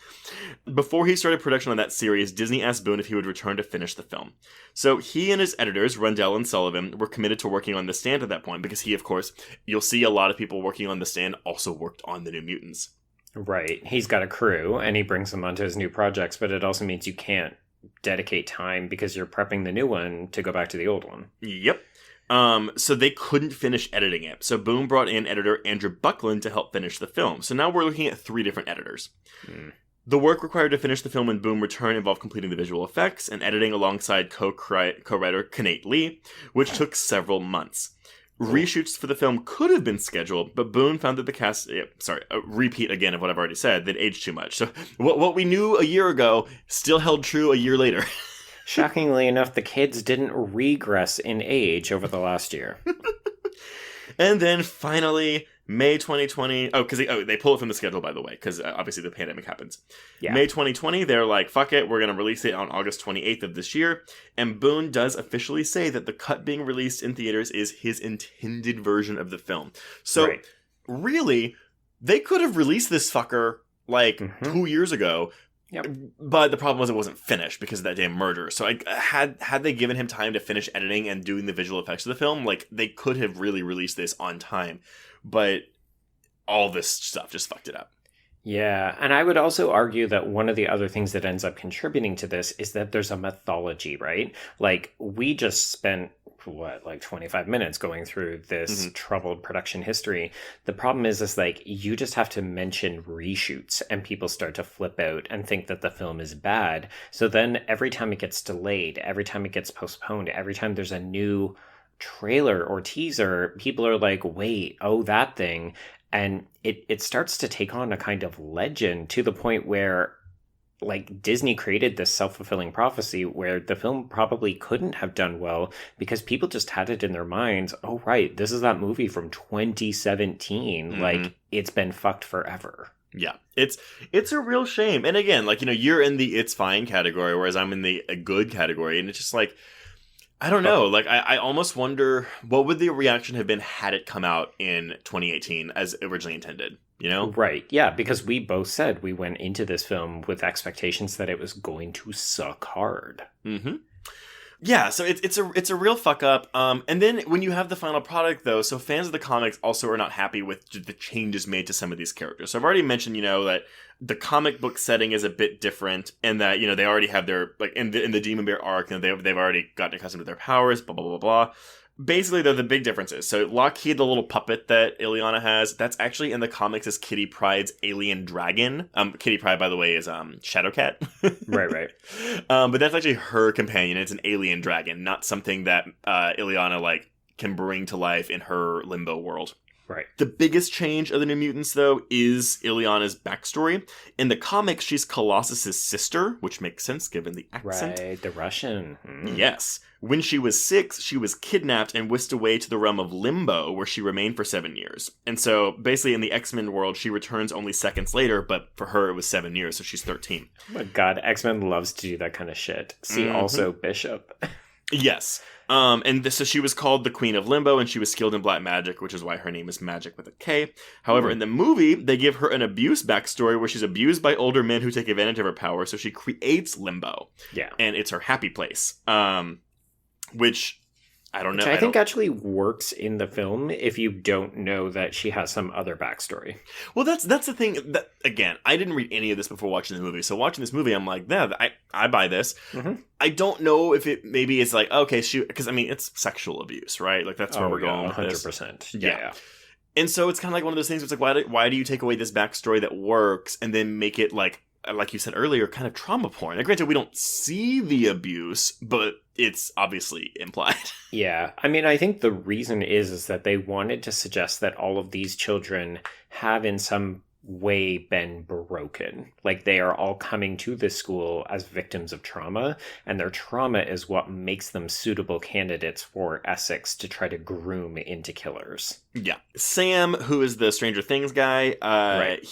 Before he started production on that series, Disney asked Boone if he would return to finish the film. So he and his editors, Rundell and Sullivan, were committed to working on The Stand at that point, because he, of course, you'll see a lot of people working on The Stand also worked on the New Mutants. Right. He's got a crew, and he brings them onto his new projects, but it also means you can't dedicate time because you're prepping the new one to go back to the old one. Yep. So they couldn't finish editing it. So Boone brought in editor Andrew Buckland to help finish the film. So now we're looking at 3 different editors. The work required to finish the film when Boone returned involved completing the visual effects and editing alongside co-writer Kenneth Lee, which took several months. Reshoots for the film could have been scheduled, but Boone found that the cast... a repeat again of what I've already said, that aged too much. So what we knew a year ago still held true a year later. Shockingly enough, the kids didn't regress in age over the last year. And then finally, May 2020... because they pull it from the schedule, by the way, because obviously the pandemic happens. Yeah. May 2020, they're like, fuck it, we're going to release it on August 28th of this year. And Boone does officially say that the cut being released in theaters is his intended version of the film. So, really, they could have released this fucker, 2 years ago. Yep. But the problem was it wasn't finished because of that damn merger. So had they given him time to finish editing and doing the visual effects of the film, they could have really released this on time. But all this stuff just fucked it up. Yeah, and I would also argue that one of the other things that ends up contributing to this is that there's a mythology, right? We just spent 25 minutes going through this troubled production history. The problem is you just have to mention reshoots and people start to flip out and think that the film is bad. So then every time it gets delayed, every time it gets postponed, every time there's a new trailer or teaser, people are like, wait, that thing. And it starts to take on a kind of legend to the point where Disney created this self-fulfilling prophecy where the film probably couldn't have done well because people just had it in their minds, oh, right, this is that movie from 2017. It's been fucked forever. Yeah, it's a real shame. And again, you're in the it's fine category, whereas I'm in the good category. And it's just I don't know. I almost wonder what would the reaction have been had it come out in 2018 as originally intended, Right. Yeah, because we both said we went into this film with expectations that it was going to suck hard. Mm-hmm. Yeah, so it's a real fuck up. And then when you have the final product, though, so fans of the comics also are not happy with the changes made to some of these characters. So I've already mentioned, that the comic book setting is a bit different, and that they already have their in the Demon Bear arc, they've already gotten accustomed to their powers, blah blah blah blah. Basically, they're the big differences. So Lockheed, the little puppet that Ileana has, that's actually in the comics is Kitty Pryde's alien dragon. Kitty Pryde, by the way, is Shadowcat. Right. But that's actually her companion. It's an alien dragon, not something that Ileana like can bring to life in her limbo world. Right. The biggest change of the New Mutants, though, is Ileana's backstory. In the comics, she's Colossus's sister, which makes sense given the accent. Right, the Russian. Yes. When she was 6, she was kidnapped and whisked away to the realm of Limbo, where she remained for 7 years. And so, basically, in the X-Men world, she returns only seconds later, but for her, it was 7 years, so she's 13. Oh my god, X-Men loves to do that kind of shit. See also Bishop. Yes. So she was called the Queen of Limbo, and she was skilled in black magic, which is why her name is Magic with a K. However, in the movie, they give her an abuse backstory where she's abused by older men who take advantage of her power, so she creates Limbo. Yeah. And it's her happy place. Which, I don't know. Which I think actually works in the film if you don't know that she has some other backstory. Well, that's the thing. That, again, I didn't read any of this before watching the movie. So watching this movie, I'm like, yeah, I buy this. Mm-hmm. I don't know if it maybe it's like, okay, because I mean, it's sexual abuse, right? Like that's where we're going with 100%. This. Yeah. And so it's kind of like one of those things where it's like, why do you take away this backstory that works and then make it like you said earlier, kind of trauma porn? Now, granted, we don't see the abuse, but it's obviously implied. Yeah. I mean, I think the reason is that they wanted to suggest that all of these children have in some way been broken. Like they are all coming to this school as victims of trauma, and their trauma is what makes them suitable candidates for Essex to try to groom into killers. Yeah. Sam, who is the Stranger Things guy, right.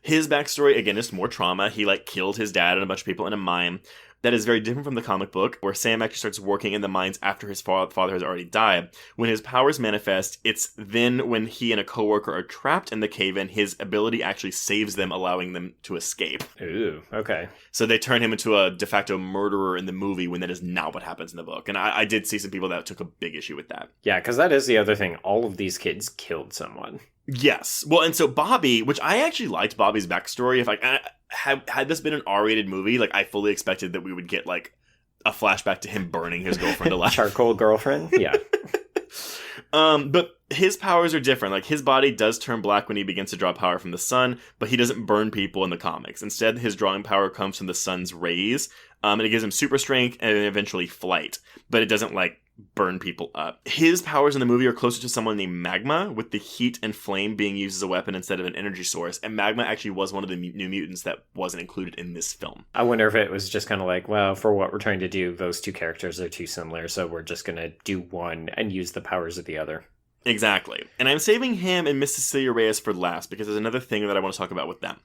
His backstory, again, is more trauma. He killed his dad and a bunch of people in a mine. That is very different from the comic book, where Sam actually starts working in the mines after his father has already died. When his powers manifest, it's then when he and a coworker are trapped in the cave-in, his ability actually saves them, allowing them to escape. Ooh, okay. So they turn him into a de facto murderer in the movie when that is not what happens in the book. And I did see some people that took a big issue with that. Yeah, because that is the other thing. All of these kids killed someone. Yes. Well, and so Bobby, which I actually liked Bobby's backstory. If had this been an R-rated movie, I fully expected that we would get a flashback to him burning his girlfriend alive. Charcoal girlfriend? Yeah. But his powers are different. His body does turn black when he begins to draw power from the sun, but he doesn't burn people in the comics. Instead, his drawing power comes from the sun's rays, and it gives him super strength and eventually flight. But it doesn't burn people up. His powers in the movie are closer to someone named Magma, with the heat and flame being used as a weapon instead of an energy source. And Magma actually was one of the New Mutants that wasn't included in this film. I wonder if it was just kind of well, for what we're trying to do, those two characters are too similar, so we're just going to do one and use the powers of the other. Exactly. And I'm saving him and Miss Cecilia Reyes for last, because there's another thing that I want to talk about with them.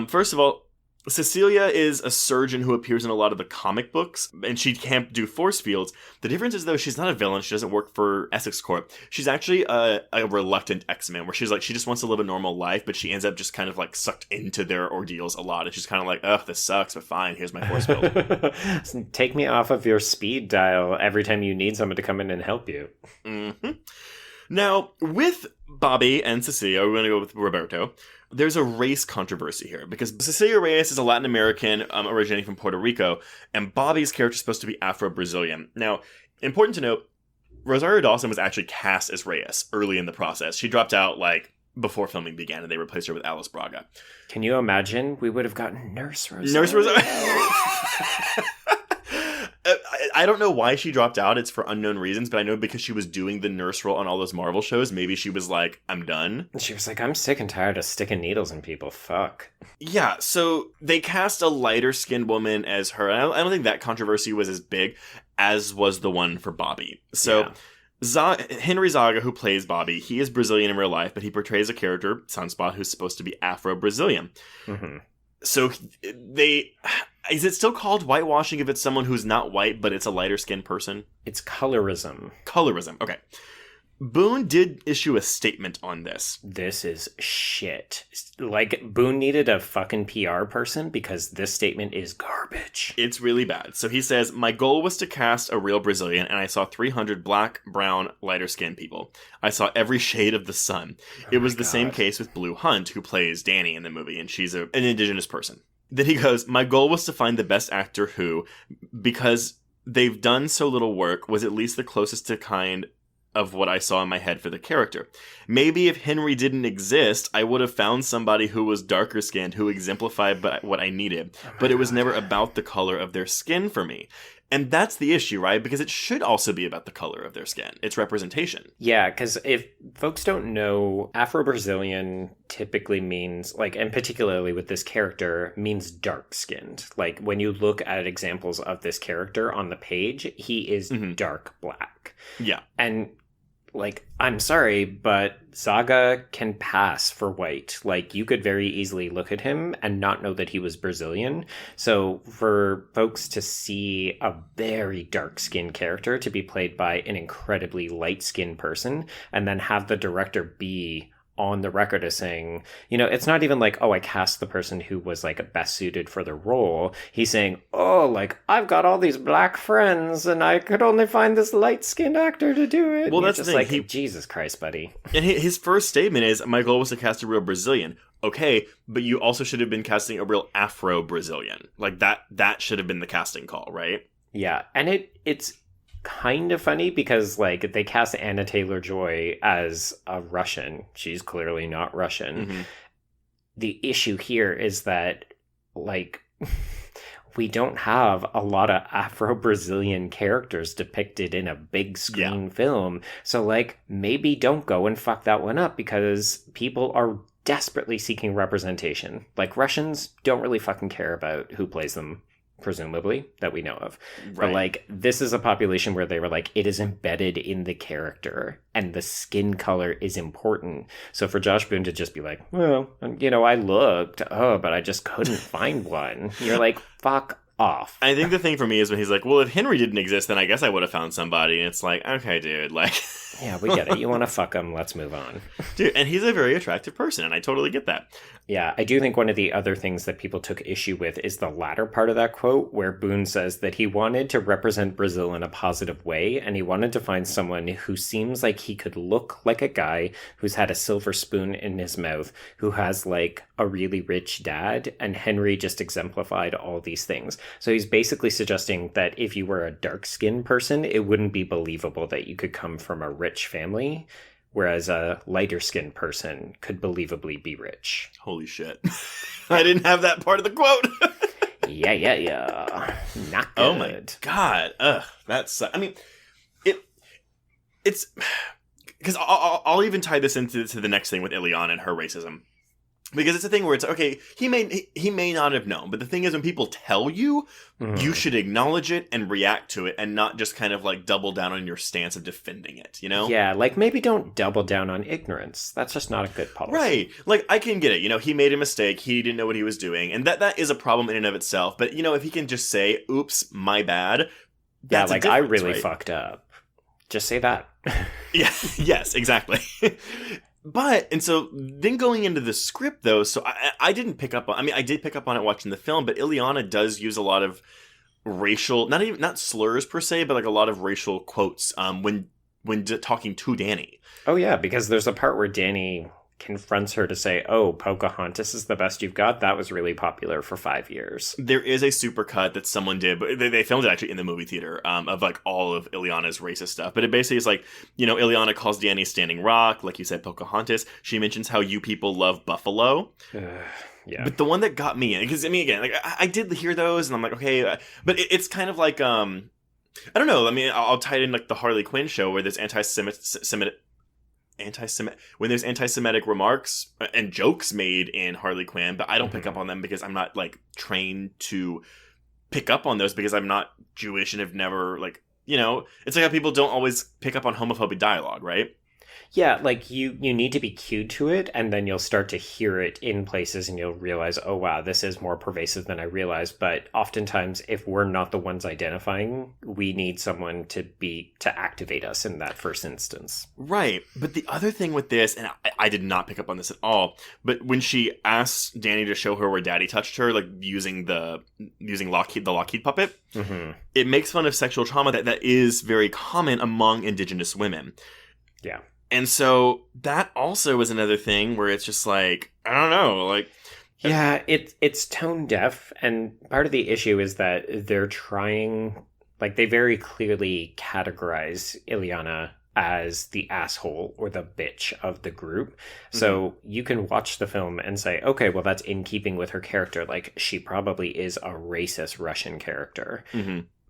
First of all, Cecilia is a surgeon who appears in a lot of the comic books, and she can't do force fields. The difference is, though, she's not a villain. She doesn't work for Essex Corp. She's actually a reluctant X-Men, where she's she just wants to live a normal life, but she ends up just kind of sucked into their ordeals a lot. And she's kind of ugh, this sucks, but fine, here's my force field. Take me off of your speed dial every time you need someone to come in and help you. Mm-hmm. Now, with Bobby and Cecilia, we're going to go with Roberto. There's a race controversy here, because Cecilia Reyes is a Latin American originating from Puerto Rico, and Bobby's character is supposed to be Afro-Brazilian. Now, important to note, Rosario Dawson was actually cast as Reyes early in the process. She dropped out, before filming began, and they replaced her with Alice Braga. Can you imagine? We would have gotten Nurse Rosario. Nurse Rosario. I don't know why she dropped out. It's for unknown reasons, but I know because she was doing the nurse role on all those Marvel shows, maybe she was I'm done. She was I'm sick and tired of sticking needles in people. Fuck. Yeah, so they cast a lighter-skinned woman as her. I don't think that controversy was as big as was the one for Bobby. So yeah. Henry Zaga, who plays Bobby, he is Brazilian in real life, but he portrays a character, Sunspot, who's supposed to be Afro-Brazilian. Mm-hmm. So is it still called whitewashing if it's someone who's not white, but it's a lighter-skinned person? It's colorism. Colorism, okay. Boone did issue a statement on this. This is shit. Boone needed a fucking PR person because this statement is garbage. It's really bad. So he says, my goal was to cast a real Brazilian, and I saw 300 black, brown, lighter-skinned people. I saw every shade of the sun. It was the same case with Blue Hunt, who plays Danny in the movie, and she's an indigenous person. Then he goes, my goal was to find the best actor who, because they've done so little work was at least the closest to kind of what I saw in my head for the character. Maybe if Henry didn't exist, I would have found somebody who was darker skinned, who exemplified what I needed. But it was never about the color of their skin for me. And that's the issue, right? Because it should also be about the color of their skin. It's representation. Yeah, because if folks don't know, Afro-Brazilian typically means, like, and particularly with this character, means dark-skinned. Like, when you look at examples of this character on the page, he is dark black. Yeah. And, like, I'm sorry, but Zaga can pass for white. Like, you could very easily look at him and not know that he was Brazilian. So for folks to see a very dark-skinned character to be played by an incredibly light-skinned person, and then have the director be on the record as saying, you know, it's not even like, oh, I cast the person who was like best suited for the role. He's saying, oh, like, I've got all these black friends and I could only find this light-skinned actor to do it. Well, and that's just the thing. like, Jesus Christ, buddy. And his first statement is, my goal was to cast a real Brazilian. Okay, but you also should have been casting a real Afro-Brazilian. Like, that should have been the casting call, right? Yeah, and it's kind of funny because, like, they cast Anna Taylor-Joy as a Russian. She's clearly not Russian. The issue here is that, like, we don't have a lot of Afro-Brazilian characters depicted in a big screen film. So, like, maybe don't go and fuck that one up, because people are desperately seeking representation. Like, Russians don't really fucking care about who plays them, presumably, that we know of. Right. But, like, this is a population where they were like, it is embedded in the character and the skin color is important. So for Josh Boone to just be like, well, you know, I looked, but I just couldn't find one. You're like, fuck off. I think the thing for me is when he's like, well, if Henry didn't exist, then I guess I would have found somebody. And it's like, okay, dude, like... Yeah, we get it. You want to fuck him, let's move on. Dude, and he's a very attractive person, and I totally get that. Yeah, I do think one of the other things that people took issue with is the latter part of that quote, where Boone says that he wanted to represent Brazil in a positive way, and he wanted to find someone who seems like he could look like a guy who's had a silver spoon in his mouth, who has, like, a really rich dad, and Henry just exemplified all these things. So he's basically suggesting that if you were a dark-skinned person, it wouldn't be believable that you could come from a rich family, whereas a lighter-skinned person could believably be rich. Holy shit. I didn't have that part of the quote. Yeah. Not good. Oh my god. Ugh, that's... I mean, it's... Because I'll even tie this into the next thing with Ileana and her racism. Because it's a thing where it's, okay, he may not have known, but the thing is, when people tell you, you should acknowledge it and react to it, and not just kind of, like, double down on your stance of defending it, you know? Yeah, like, maybe don't double down on ignorance. That's just not a good policy. Right. Like, I can get it. You know, he made a mistake. He didn't know what he was doing. And that is a problem in and of itself. But, you know, if he can just say, oops, my bad. Yeah, like, I really fucked up. Just say that. Yeah. Yes, exactly. But, and so, then going into the script, though, so I didn't pick up on, I mean, I did pick up on it watching the film, but Ileana does use a lot of racial, not slurs per se, but like a lot of racial quotes when talking to Danny. Oh, yeah, because there's a part where Danny confronts her to say, oh, Pocahontas is the best you've got. That was really popular for 5 years. There is a supercut that someone did, but they filmed it actually in the movie theater, of like all of Ileana's racist stuff. But it basically is like, you know, Ileana calls Danny Standing Rock, like you said, Pocahontas. She mentions how you people love buffalo. Yeah. But the one that got me in, because I mean, again, like I did hear those, and I'm like, okay, but it's kind of like, I don't know. I mean, I'll tie it in like the Harley Quinn show where there's when there's anti-Semitic remarks and jokes made in Harley Quinn, but I don't pick up on them because I'm not, like, trained to pick up on those because I'm not Jewish and have never, like, you know, it's like how people don't always pick up on homophobic dialogue, right? Yeah, like, you need to be cued to it, and then you'll start to hear it in places, and you'll realize, oh, wow, this is more pervasive than I realized. But oftentimes, if we're not the ones identifying, we need someone to activate us in that first instance. Right. But the other thing with this, and I did not pick up on this at all, but when she asks Danny to show her where Daddy touched her, like, using the Lockheed puppet, it makes fun of sexual trauma that is very common among Indigenous women. Yeah. And so that also is another thing where it's just like, I don't know, like... Yeah, it's tone deaf, and part of the issue is that they're trying... Like, they very clearly categorize Ileana as the asshole or the bitch of the group. So you can watch the film and say, okay, well, that's in keeping with her character. Like, she probably is a racist Russian character.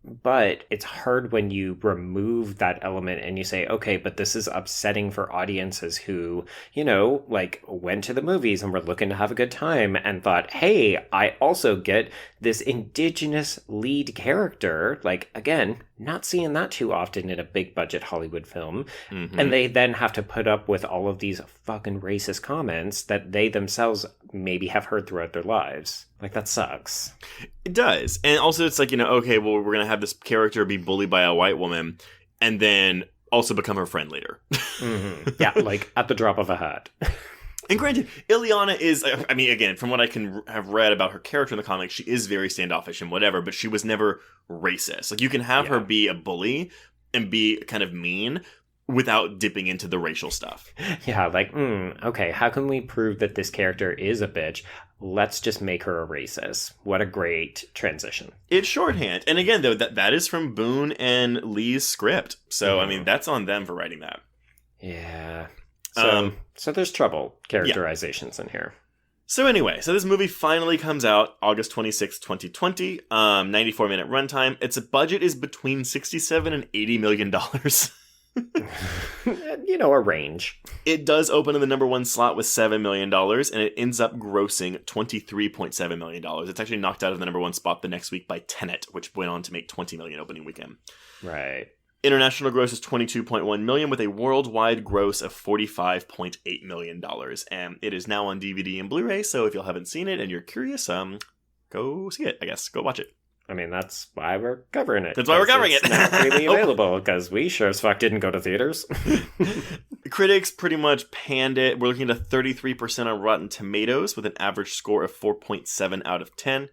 But it's hard when you remove that element and you say, okay, but this is upsetting for audiences who, you know, like went to the movies and were looking to have a good time and thought, hey, I also get this indigenous lead character. Like, again, not seeing that too often in a big budget Hollywood film. And they then have to put up with all of these fucking racist comments that they themselves maybe have heard throughout their lives. Like, that sucks. It does. And also it's like, you know, okay, well, we're going to have this character be bullied by a white woman and then also become her friend later. Yeah, like at the drop of a hat. And granted, Ileana is, I mean, again, from what I can have read about her character in the comics, she is very standoffish and whatever, but she was never racist. Like, you can have her be a bully and be kind of mean without dipping into the racial stuff. Yeah, like, okay, how can we prove that this character is a bitch? Let's just make her a racist. What a great transition. It's shorthand. And again, though, that is from Boone and Lee's script. So, I mean, that's on them for writing that. Yeah. So there's trouble characterizations in here. So anyway, so this movie finally comes out August 26, 2020, 94-minute runtime. Its budget is between $67 and $80 million. You know, a range. It does open in the number one slot with $7 million, and it ends up grossing $23.7 million. It's actually knocked out of the number one spot the next week by Tenet, which went on to make $20 million opening weekend. Right. International gross is $22.1 million with a worldwide gross of $45.8 million. And it is now on DVD and Blu-ray, so if you haven't seen it and you're curious, go see it, I guess. Go watch it. I mean, that's why we're covering it. That's why we're covering it. It's not freely available, because we sure as fuck didn't go to theaters. Critics pretty much panned it. We're looking at a 33% on Rotten Tomatoes with an average score of 4.7 out of 10.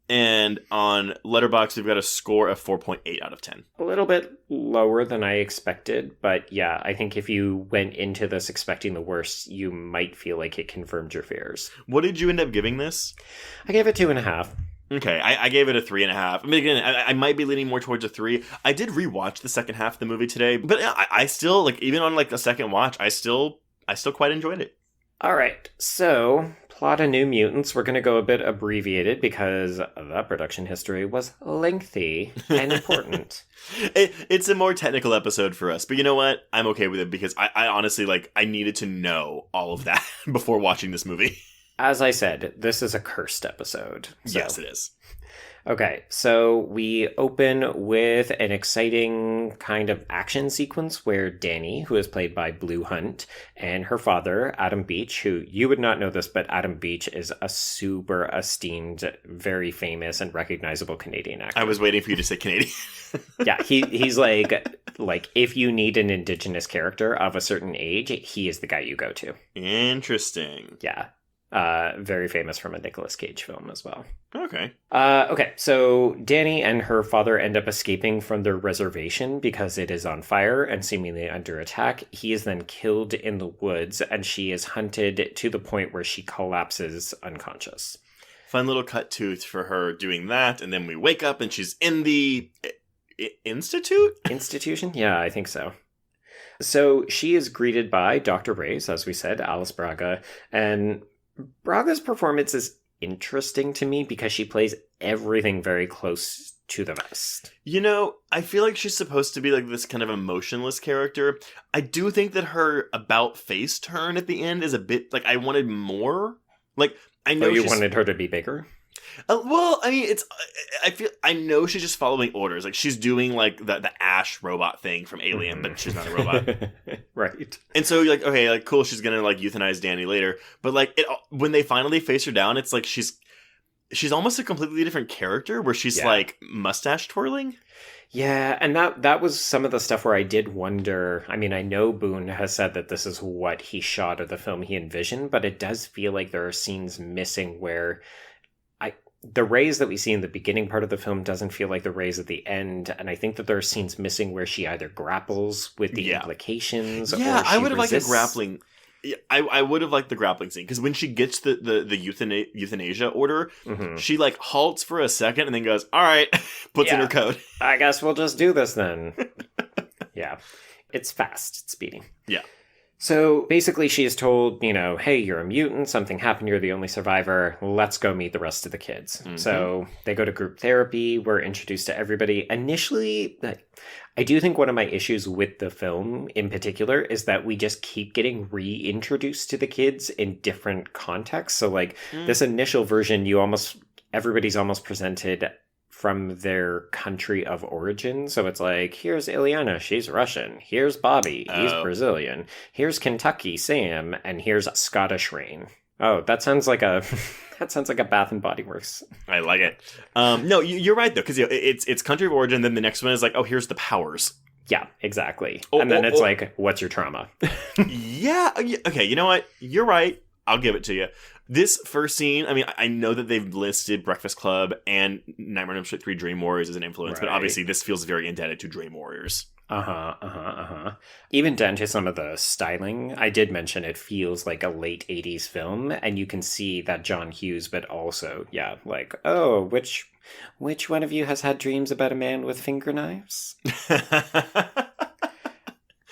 And on Letterboxd, we've got a score of 4.8 out of 10. A little bit lower than I expected, but yeah, I think if you went into this expecting the worst, you might feel like it confirmed your fears. What did you end up giving this? I gave it 2.5. Okay, I gave it a 3.5. I mean, again, I might be leaning more towards a 3. I did rewatch the second half of the movie today, but I still, like, even on, like, the second watch, I still quite enjoyed it. All right, so plot of New Mutants, we're going to go a bit abbreviated because that production history was lengthy and important. It's a more technical episode for us, but you know what? I'm okay with it because I honestly, like, I needed to know all of that before watching this movie. As I said, this is a cursed episode. So. Yes, it is. Okay, so we open with an exciting kind of action sequence where Danny, who is played by Blue Hunt, and her father, Adam Beach, who you would not know this, but Adam Beach is a super esteemed, very famous and recognizable Canadian actor. I was waiting for you to say Canadian. Yeah, he's like if you need an indigenous character of a certain age, he is the guy you go to. Interesting. Yeah. Very famous from a Nicolas Cage film as well. Okay. Okay, so Danny and her father end up escaping from their reservation because it is on fire and seemingly under attack. He is then killed in the woods, and she is hunted to the point where she collapses unconscious. Fun little cut to for her doing that, and then we wake up and she's in the institution? Yeah, I think so. So she is greeted by Dr. Reyes, as we said, Alice Braga, and Braga's performance is interesting to me because she plays everything very close to the vest. You know, I feel like she's supposed to be like this kind of emotionless character. I do think that her about-face turn at the end is a bit, like, I wanted more. Like, I know you wanted her to be bigger? Well, I mean, I know she's just following orders. Like, she's doing, like, the Ash robot thing from Alien, but she's not a robot. Right. And so, like, okay, like, cool, she's gonna, like, euthanize Danny later. But, like, when they finally face her down, it's like she's almost a completely different character where she's, like, mustache twirling. Yeah, and that was some of the stuff where I did wonder. I mean, I know Boone has said that this is what he shot of the film he envisioned, but it does feel like there are scenes missing where the Reyes that we see in the beginning part of the film doesn't feel like the Reyes at the end, and I think that there are scenes missing where she either grapples with the implications or she I would have liked a resists. grappling. I would have liked the grappling scene, because when she gets the euthanasia order, she like halts for a second and then goes, all right, puts in her coat. I guess we'll just do this then. Yeah. It's fast. It's speedy. Yeah. So basically she is told, hey, you're a mutant, something happened, you're the only survivor, let's go meet the rest of the kids. So they go to group therapy, we're introduced to everybody. Initially, I do think one of my issues with the film in particular is that we just keep getting reintroduced to the kids in different contexts. So like this initial version, everybody's almost presented from their country of origin. So it's like, here's Ileana, she's Russian. Here's Bobby, he's Brazilian. Here's Kentucky Sam, and here's Scottish Rain. Oh, that sounds like a Bath and Body Works. I like it. No, you're right though, because it's country of origin. Then the next one is like, oh, here's the powers. Yeah, exactly. And then it's like, what's your trauma? Yeah. Okay. You know what? You're right. I'll give it to you. This first scene, I mean, I know that they've listed Breakfast Club and Nightmare on Elm Street 3 Dream Warriors as an influence, but obviously this feels very indebted to Dream Warriors. Even down to some of the styling, I did mention it feels like a late 80s film, and you can see that John Hughes, but also, like, oh, which one of you has had dreams about a man with finger knives?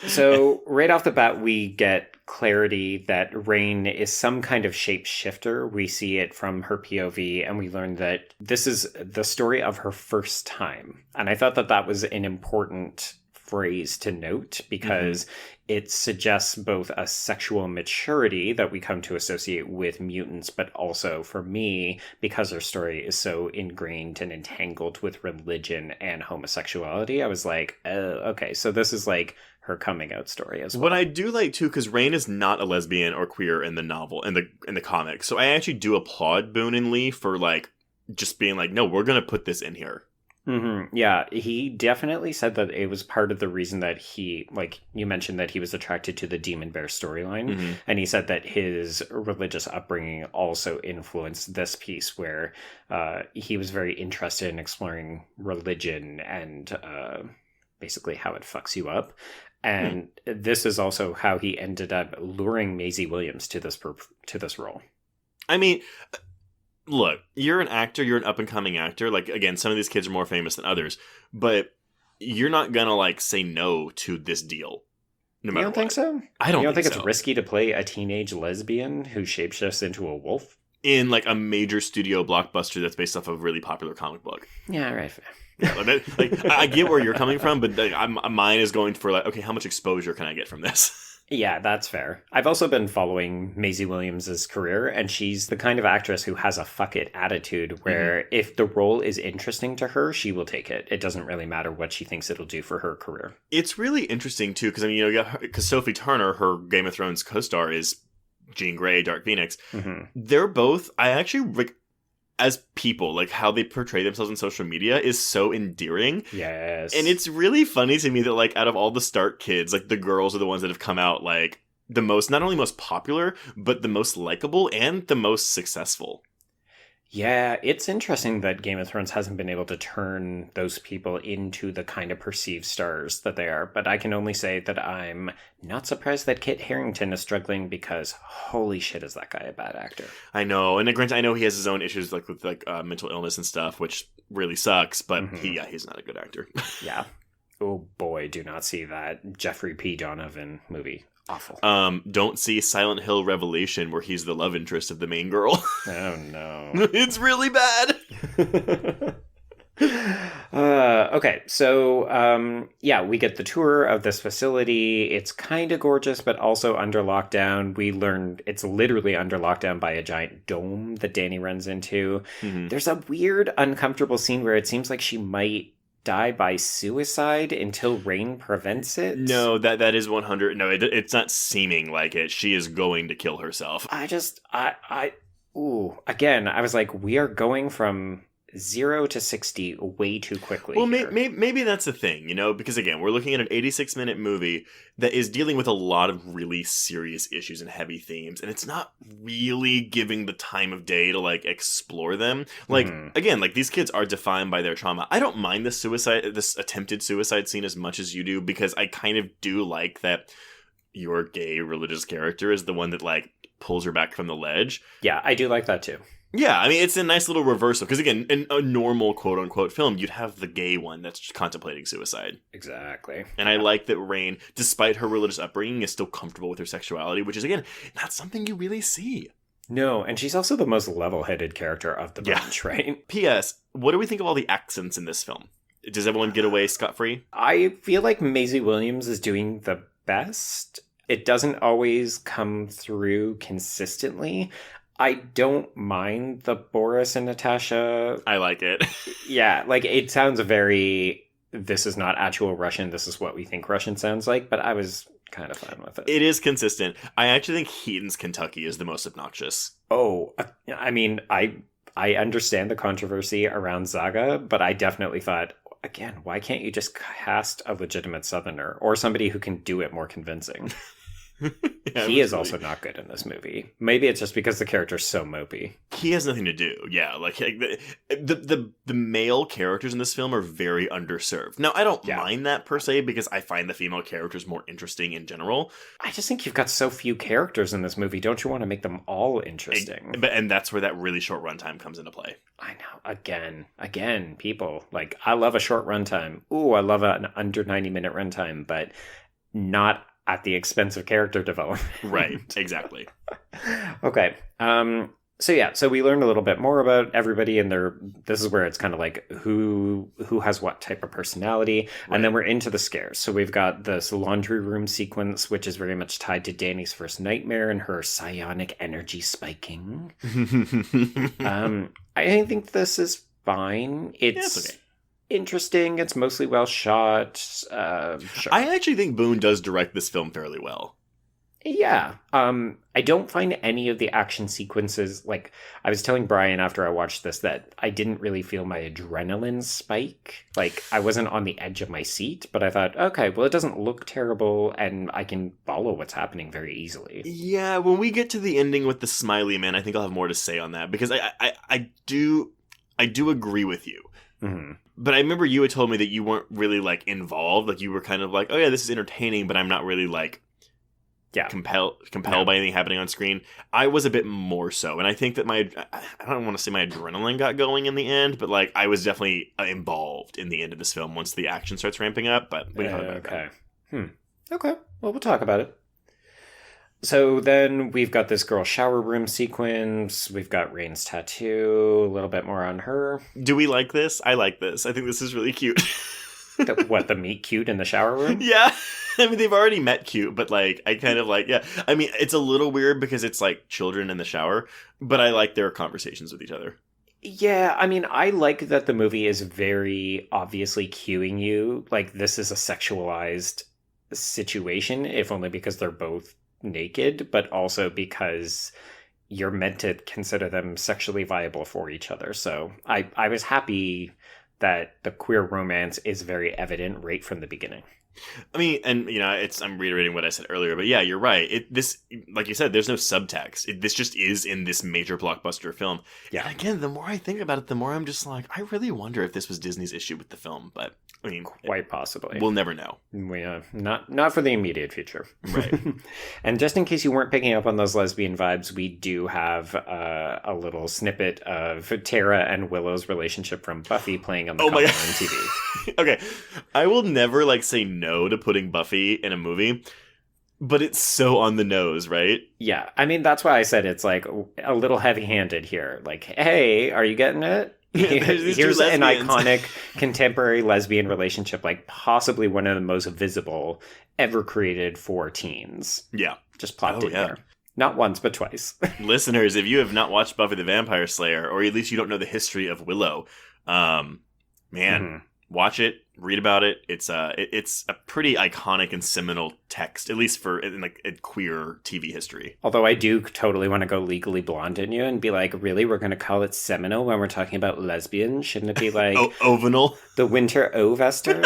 So right off the bat, we get clarity that Rain is some kind of shapeshifter. We see it from her POV, and we learn that this is the story of her first time. And I thought that was an important phrase to note, because it suggests both a sexual maturity that we come to associate with mutants, but also, for me, because her story is so ingrained and entangled with religion and homosexuality, I was like, oh, okay, so this is like her coming out story as well. What I do like too, because Rain is not a lesbian or queer in the novel, in the comic, so I actually do applaud Boone and Lee for like just being like, no, we're gonna put this in here. Yeah, he definitely said that it was part of the reason that he, like you mentioned, that he was attracted to the Demon Bear storyline, and he said that his religious upbringing also influenced this piece, where he was very interested in exploring religion and basically how it fucks you up. And this is also how he ended up luring Maisie Williams to this role. I mean, look, you're an actor, you're an up-and-coming actor. Like, again, some of these kids are more famous than others, but you're not gonna, like, say no to this deal. No matter You don't think so? I don't think so. You don't think it's risky to play a teenage lesbian who shapeshifts into a wolf? In, like, a major studio blockbuster that's based off of a really popular comic book. Yeah, right. Yeah, I get where you're coming from, but mine is going for, like, okay, how much exposure can I get from this? Yeah, that's fair. I've also been following Maisie Williams' career, and she's the kind of actress who has a fuck it attitude where if the role is interesting to her, she will take it. It doesn't really matter what she thinks it'll do for her career. It's really interesting, too, because, I mean, because Sophie Turner, her Game of Thrones co-star, is Jean Grey, Dark Phoenix. They're both, I actually, like, as people, like, how they portray themselves on social media is so endearing. Yes. And it's really funny to me that, like, out of all the Stark kids, like, the girls are the ones that have come out, like, the most, not only most popular, but the most likable and the most successful. Yeah, it's interesting that Game of Thrones hasn't been able to turn those people into the kind of perceived stars that they are. But I can only say that I'm not surprised that Kit Harington is struggling, because holy shit, is that guy a bad actor. I know. And granted, I know he has his own issues, like with mental illness and stuff, which really sucks. But he's not a good actor. Yeah. Oh boy, do not see that Jeffrey P. Donovan movie. Awful. Don't see Silent Hill Revelation, where he's the love interest of the main girl. Oh no. It's really bad. Okay, so we get the tour of this facility. It's kind of gorgeous, but also under lockdown. We learned it's literally under lockdown by a giant dome that Danny runs into. There's a weird, uncomfortable scene where it seems like she might die by suicide until Rain prevents it. No, that is 100. No, it's not seeming like it. She is going to kill herself. Again, I was like, we are going from 0 to 60 way too quickly. Well, maybe that's the thing, because again, we're looking at an 86-minute movie that is dealing with a lot of really serious issues and heavy themes, and it's not really giving the time of day to like explore them. Like again, like these kids are defined by their trauma. I don't mind this attempted suicide scene as much as you do, because I kind of do like that. your gay religious character is the one that, like, pulls her back from the ledge. Yeah, I do like that too. Yeah, I mean, it's a nice little reversal. Because, again, in a normal quote-unquote film, you'd have the gay one that's contemplating suicide. Exactly. And I like that Rain, despite her religious upbringing, is still comfortable with her sexuality, which is, again, not something you really see. No, and she's also the most level-headed character of the bunch, right? P.S. What do we think of all the accents in this film? Does everyone get away scot-free? I feel like Maisie Williams is doing the best. It doesn't always come through consistently. I don't mind the Boris and Natasha. I like it. Yeah, like it sounds very, this is not actual Russian, this is what we think Russian sounds like, but I was kind of fine with it. It is consistent. I actually think Heaton's Kentucky is the most obnoxious. Oh, I mean, I understand the controversy around Zaga, but I definitely thought, again, why can't you just cast a legitimate Southerner or somebody who can do it more convincing? Yeah, he is also not good in this movie. Maybe it's just because the character's so mopey. He has nothing to do. Yeah, like the male characters in this film are very underserved. Now, I don't mind that per se because I find the female characters more interesting in general. I just think you've got so few characters in this movie. Don't you want to make them all interesting? And that's where that really short runtime comes into play. I know. Again, people. Like, I love a short runtime. Ooh, I love an under 90-minute runtime, but not at the expense of character development. Right, exactly. Okay. So we learned a little bit more about everybody, and this is where it's kind of like who has what type of personality, right. And then we're into the scares. So we've got this laundry room sequence, which is very much tied to Danny's first nightmare and her psionic energy spiking. I think this is fine. It's okay. Interesting. It's mostly well shot. Sure. I actually think Boone does direct this film fairly well. Yeah. I don't find any of the action sequences, like I was telling Brian after I watched this that I didn't really feel my adrenaline spike. Like I wasn't on the edge of my seat, but I thought, okay, well, it doesn't look terrible and I can follow what's happening very easily. Yeah, when we get to the ending with the smiley man, I think I'll have more to say on that because I do agree with you. Mm-hmm. But I remember you had told me that you weren't really like involved. Like you were kind of like, oh yeah, this is entertaining, but I'm not really like compelled by anything happening on screen. I was a bit more so. And I think that I don't want to say my adrenaline got going in the end, but like I was definitely involved in the end of this film once the action starts ramping up. But we can talk about that. Okay. Well, we'll talk about it. So then we've got this girl shower room sequence. We've got Rain's tattoo. A little bit more on her. Do we like this? I like this. I think this is really cute. The meet cute in the shower room? Yeah. I mean, they've already met cute, but like, I kind of like, yeah. I mean, it's a little weird because it's like children in the shower, but I like their conversations with each other. Yeah, I mean, I like that the movie is very obviously cueing you. Like, this is a sexualized situation, if only because they're both naked, but also because you're meant to consider them sexually viable for each other. So I was happy that the queer romance is very evident right from the beginning. I mean, and you know, I'm reiterating what I said earlier, but yeah, you're right. This, like you said, there's no subtext. This just is in this major blockbuster film. Yeah. And again, the more I think about it, the more I'm just like, I really wonder if this was Disney's issue with the film. But I mean, quite possibly. We'll never know. Not for the immediate future, right? And just in case you weren't picking up on those lesbian vibes, we do have a little snippet of Tara and Willow's relationship from Buffy playing on the on TV. Okay, I will never like say no to putting Buffy in a movie, but it's so on the nose, right? Yeah, I mean that's why I said it's like a little heavy-handed here. Like, hey, are you getting it? Here's an iconic contemporary lesbian relationship, like possibly one of the most visible ever created for teens. Yeah. Just plopped in there. Not once, but twice. Listeners, if you have not watched Buffy the Vampire Slayer, or at least you don't know the history of Willow, watch it, read about it. It's a pretty iconic and seminal text, at least for in like queer TV history. Although I do totally want to go Legally Blonde in you and be like, really, we're going to call it seminal when we're talking about lesbians? Shouldn't it be like Ovenal? The Winter Ovester?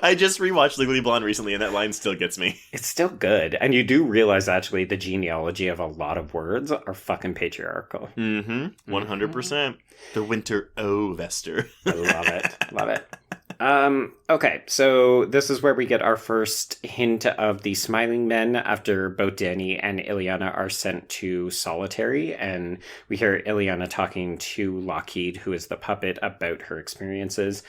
I just rewatched Legally Blonde recently, and that line still gets me. It's still good. And you do realize, actually, the genealogy of a lot of words are fucking patriarchal. 100%. The Winter Ovester. I love it. Love it. Okay, so this is where we get our first hint of the smiling men after both Danny and Ileana are sent to solitary, and we hear Ileana talking to Lockheed, who is the puppet, about her experiences.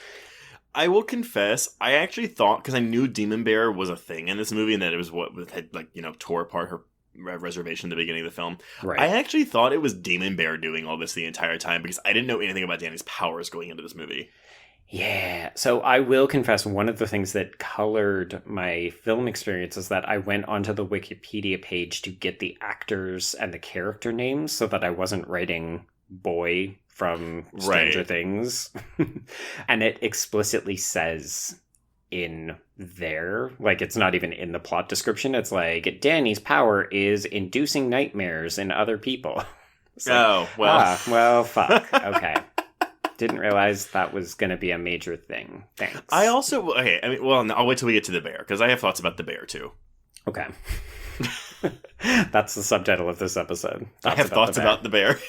I will confess, I actually thought, because I knew Demon Bear was a thing in this movie, and that it was what had, tore apart her reservation at the beginning of the film. Right. I actually thought it was Demon Bear doing all this the entire time, because I didn't know anything about Danny's powers going into this movie. Yeah, so I will confess one of the things that colored my film experience is that I went onto the Wikipedia page to get the actors and the character names so that I wasn't writing boy from Stranger Things. And it explicitly says in there, like it's not even in the plot description, it's like, Danny's power is inducing nightmares in other people. Well, fuck. Okay. Didn't realize that was going to be a major thing. Thanks. I'll wait till we get to the bear, because I have thoughts about the bear, too. Okay. That's the subtitle of this episode. I have thoughts about the bear.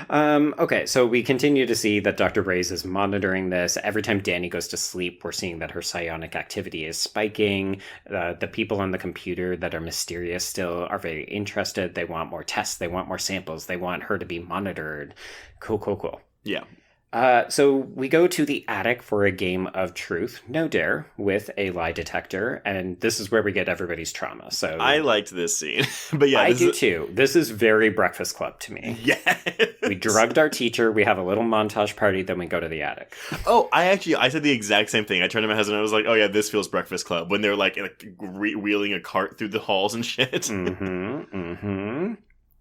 Okay, so we continue to see that Dr. Braze is monitoring this. Every time Danny goes to sleep, we're seeing that her psionic activity is spiking. The people on the computer that are mysterious still are very interested. They want more tests. They want more samples. They want her to be monitored. Cool. Yeah. So we go to the attic for a game of truth, no dare, with a lie detector, and this is where we get everybody's trauma. So I liked this scene, but yeah, I do too. This is very Breakfast Club to me. Yeah, we drugged our teacher. We have a little montage party, then we go to the attic. Oh, I said the exact same thing. I turned to my husband and I was like, "Oh yeah, this feels Breakfast Club," when they're like wheeling a cart through the halls and shit. Mm-hmm.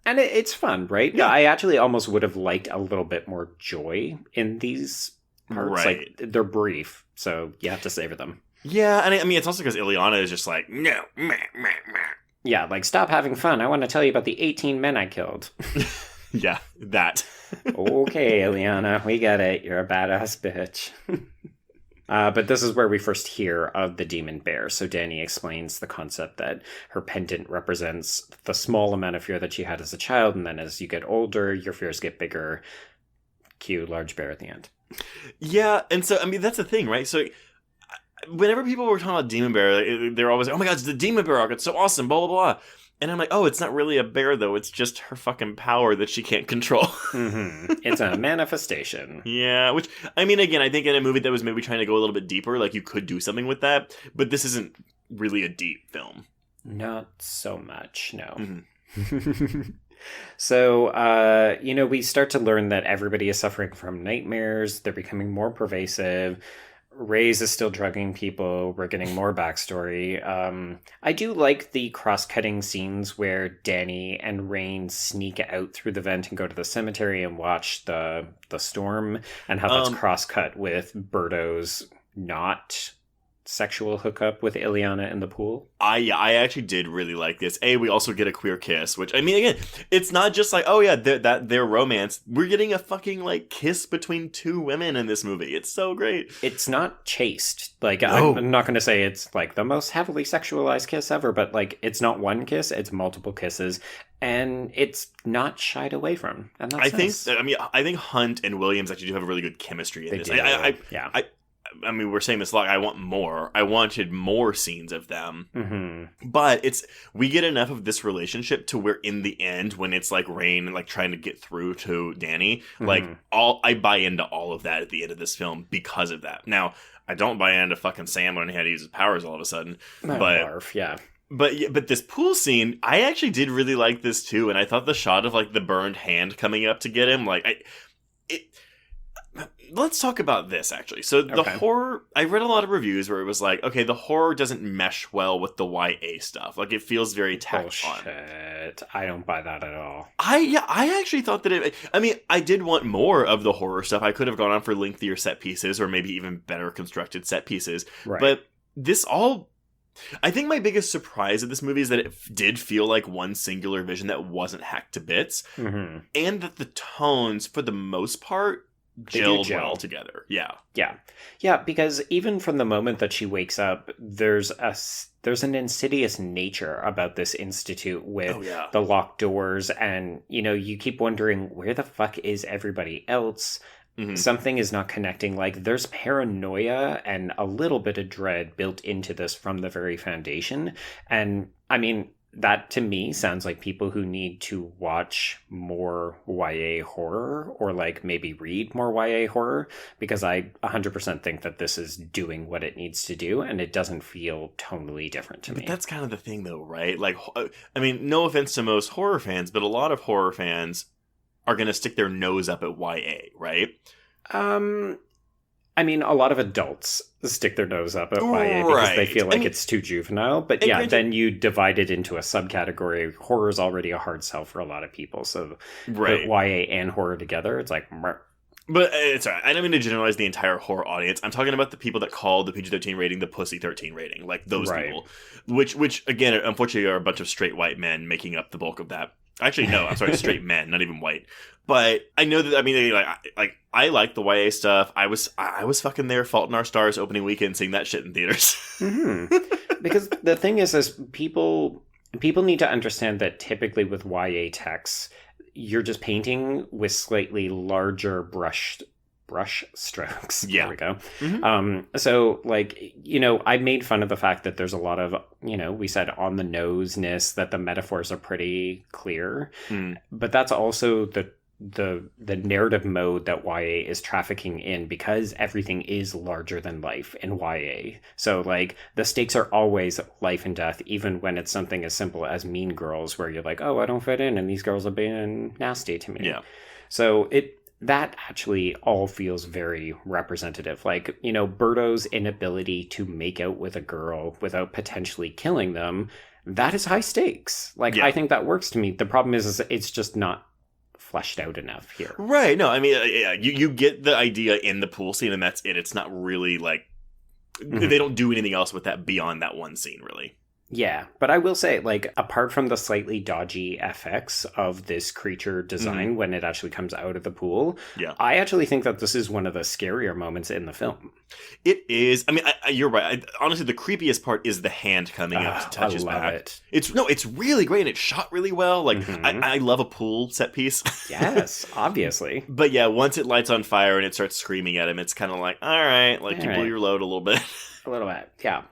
And it's fun, right? Yeah. I actually almost would have liked a little bit more joy in these parts. Right. Like, they're brief, so you have to savor them. Yeah, and I mean, it's also because Ileana is just like, no, meh. Yeah, like, stop having fun. I want to tell you about the 18 men I killed. Yeah, that. Okay, Ileana, we get it. You're a badass bitch. But this is where we first hear of the demon bear. So Danny explains the concept that her pendant represents the small amount of fear that she had as a child, and then as you get older, your fears get bigger. Cue large bear at the end. Yeah, and so, I mean, that's the thing, right? So whenever people were talking about demon bear, they're always like, oh my god, it's the demon bear arc, it's so awesome, blah, blah, blah. And I'm like, oh, it's not really a bear, though. It's just her fucking power that she can't control. Mm-hmm. It's a manifestation. Yeah, which, I mean, again, I think in a movie that was maybe trying to go a little bit deeper, like, you could do something with that. But this isn't really a deep film. Not so much, no. Mm-hmm. So, we start to learn that everybody is suffering from nightmares. They're becoming more pervasive. Reyes is still drugging people. We're getting more backstory. I do like the cross-cutting scenes where Danny and Rain sneak out through the vent and go to the cemetery and watch the storm, and how that's cross-cut with Berto's not sexual hookup with Ileana in the pool. I actually did really like this. We also get a queer kiss, which, I mean, again, it's not just like, oh yeah, their romance. We're getting a fucking, like, kiss between two women in this movie. It's so great. It's not chaste. Like, No. I'm not going to say it's, like, the most heavily sexualized kiss ever, but, like, it's not one kiss, it's multiple kisses, and it's not shied away from. And that's nice. I think Hunt and Williams actually do have a really good chemistry in this. Yeah. I mean, we're saying this a lot. I want more. I wanted more scenes of them. Mm-hmm. But we get enough of this relationship to where in the end, when it's like Rain like trying to get through to Danny, like I buy into all of that at the end of this film because of that. Now, I don't buy into fucking Sam when he had to use his powers all of a sudden. Yeah. But this pool scene, I actually did really like this too, and I thought the shot of like the burned hand coming up to get him, let's talk about this, actually. So the horror, I read a lot of reviews where it was like, okay, the horror doesn't mesh well with the YA stuff. Like, it feels very tacked on. Bullshit. I don't buy that at all. I actually thought that I did want more of the horror stuff. I could have gone on for lengthier set pieces or maybe even better constructed set pieces. Right. But I think my biggest surprise of this movie is that it did feel like one singular vision that wasn't hacked to bits. Mm-hmm. And that the tones, for the most part, gelled well together. Yeah, because even from the moment that she wakes up, there's an insidious nature about this institute with the locked doors, and you keep wondering, where the fuck is everybody else? something is not connecting. Like, there's paranoia and a little bit of dread built into this from the very foundation. And, I mean, that to me sounds like people who need to watch more YA horror or like maybe read more YA horror, because I 100% think that this is doing what it needs to do and it doesn't feel tonally different to me. But that's kind of the thing though, right? Like, I mean, no offense to most horror fans, but a lot of horror fans are going to stick their nose up at YA, right? I mean, a lot of adults stick their nose up at YA because they feel like it's too juvenile. But yeah, then you divide it into a subcategory. Horror is already a hard sell for a lot of people. So put YA and horror together, it's like... But it's all right. I don't mean to generalize the entire horror audience. I'm talking about the people that call the PG-13 rating the Pussy 13 rating. Like those people. Which, again, unfortunately are a bunch of straight white men making up the bulk of that. Actually, no, I'm sorry, straight men, not even white. But I know that, I mean, I like the YA stuff. I was fucking there, Fault in Our Stars opening weekend, seeing that shit in theaters. Because the thing is people need to understand that typically with YA texts, you're just painting with slightly larger brush strokes. Yeah. There we go. So, like, you know, I made fun of the fact that there's a lot of, you know, we said on the noseness, that the metaphors are pretty clear. But that's also the narrative mode that YA is trafficking in, because everything is larger than life in YA. So, like, the stakes are always life and death, even when it's something as simple as Mean Girls, where you're like, oh, I don't fit in, and these girls are being nasty to me. Yeah. So that actually all feels very representative. Like, you know, Birdo's inability to make out with a girl without potentially killing them, that is high stakes. Like, I think that works to me. The problem is it's just not fleshed out enough here. Right. No, I mean, you get the idea in the pool scene, and that's it. It's not really like they don't do anything else with that beyond that one scene, really. Yeah, but I will say, like, apart from the slightly dodgy FX of this creature design when it actually comes out of the pool, I actually think that this is one of the scarier moments in the film. It is. I mean, you're right. Honestly, the creepiest part is the hand coming up to touch his back. It's really great, and it's shot really well. Like, I love a pool set piece. Yes, obviously. But yeah, once it lights on fire and it starts screaming at him, it's kind of like, all right, like, you blew your load a little bit. A little bit, yeah.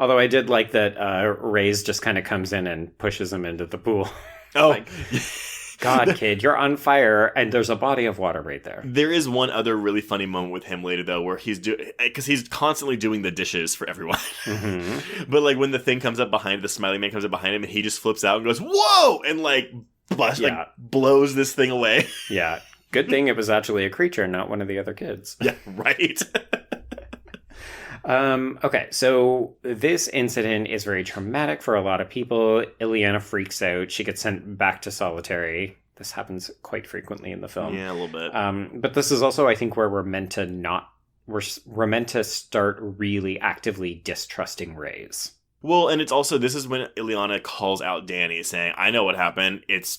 Although I did like that Reyes just kind of comes in and pushes him into the pool. Oh. Like, God, kid, you're on fire, and there's a body of water right there. There is one other really funny moment with him later, though, where because he's constantly doing the dishes for everyone. But, like, when the thing comes up behind, the smiley man comes up behind him, and he just flips out and goes, whoa! And, like, blows this thing away. Yeah. Good thing it was actually a creature, not one of the other kids. Yeah, right. Okay, so this incident is very traumatic for a lot of people. Ileana freaks out. She gets sent back to solitary. This happens quite frequently in the film. Yeah, a little bit. But this is also, I think, where we're meant to start really actively distrusting Reyes. Well, and it's also, this is when Ileana calls out Danny, saying, I know what happened. It's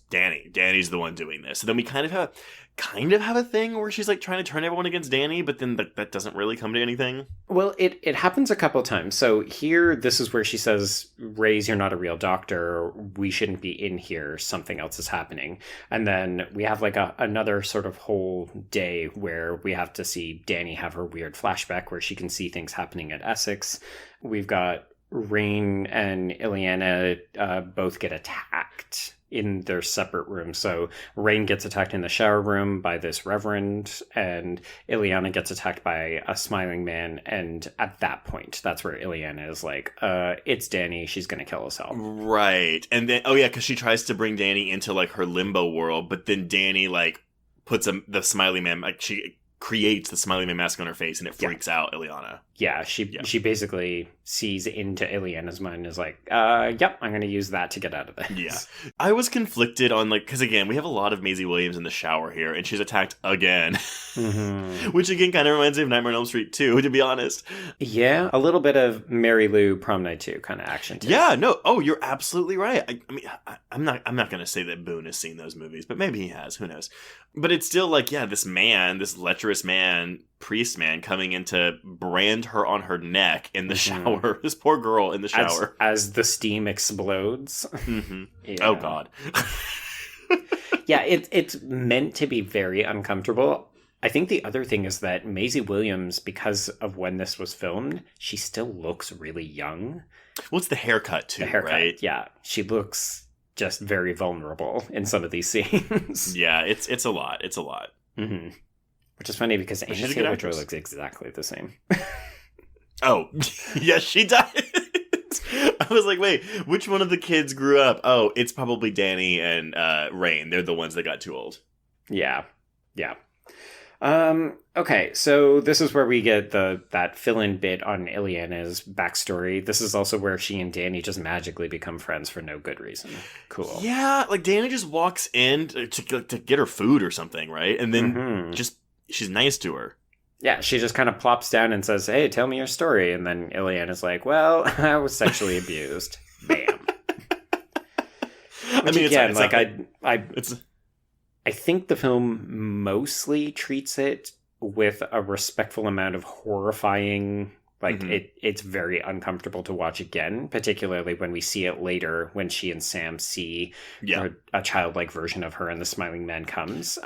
Danny. Danny's the one doing this. So then we kind of have a thing where she's like trying to turn everyone against Danny, but then that doesn't really come to anything. Well, it happens a couple times. So here, this is where she says, Reyes, you're not a real doctor. We shouldn't be in here. Something else is happening. And then we have like another sort of whole day where we have to see Danny have her weird flashback where she can see things happening at Essex. We've got Rain and Ileana both get attacked in their separate rooms. So Rain gets attacked in the shower room by this reverend, and Ileana gets attacked by a smiling man. And at that point, that's where Ileana is like, it's Danny. She's going to kill us all. Right. And then, because she tries to bring Danny into like her limbo world, but then Danny like puts the smiley man, like she creates the smiley man mask on her face, and it freaks out Ileana. Yeah, she basically sees into Ileana's mind and is like, yep, I'm going to use that to get out of this. Yeah. I was conflicted on, like, because again, we have a lot of Maisie Williams in the shower here, and she's attacked again. Which again kind of reminds me of Nightmare on Elm Street 2, to be honest. Yeah, a little bit of Mary Lou Prom Night 2 kind of action too. Yeah, no, you're absolutely right. I mean, I'm not going to say that Boone has seen those movies, but maybe he has, who knows. But it's still like, yeah, this lecherous man, priest man, coming in to brand her on her neck in the shower. This poor girl in the shower. As the steam explodes. Yeah. Oh, God. Yeah, it's meant to be very uncomfortable. I think the other thing is that Maisie Williams, because of when this was filmed, she still looks really young. Well, it's the haircut too, The haircut, right? yeah. She looks just very vulnerable in some of these scenes. Yeah, it's a lot. It's a lot. Mm-hmm. Which is funny because Anya she's a good Taylor-Joy actress. looks exactly the same. Oh, yes, she does. I was like, wait, which one of the kids grew up? Oh, it's probably Danny and Rain. They're the ones that got too old. Yeah. Okay, so this is where we get that fill-in bit on Ileana's backstory. This is also where she and Danny just magically become friends for no good reason. Cool. Yeah, like Danny just walks in to get her food or something, right? And then she's nice to her. Yeah, she just kind of plops down and says, "Hey, tell me your story." And then Ileana's like, "Well, I was sexually abused." Bam. I mean, again, it's like not, I think the film mostly treats it with a respectful amount of horrifying. Like it's very uncomfortable to watch again, particularly when we see it later when she and Sam see a childlike version of her and the Smiling Man comes.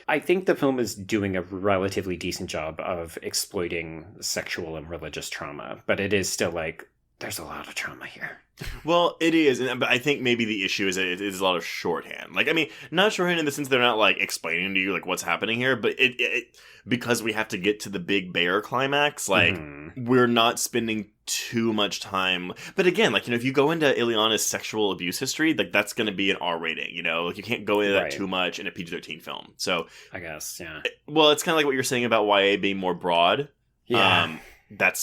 I think the film is doing a relatively decent job of exploiting sexual and religious trauma, but it is still like, there's a lot of trauma here. Well, it is, but I think maybe the issue is that it is a lot of shorthand. Like, I mean, not shorthand in the sense they're not like explaining to you like what's happening here, but it because we have to get to the big bear climax, like we're not spending too much time. But again, like, you know, if you go into Ileana's sexual abuse history, like that's going to be an R rating, you know, like you can't go into that too much in a PG-13 film. So I guess, yeah. Well, it's kind of like what you're saying about YA being more broad. Yeah.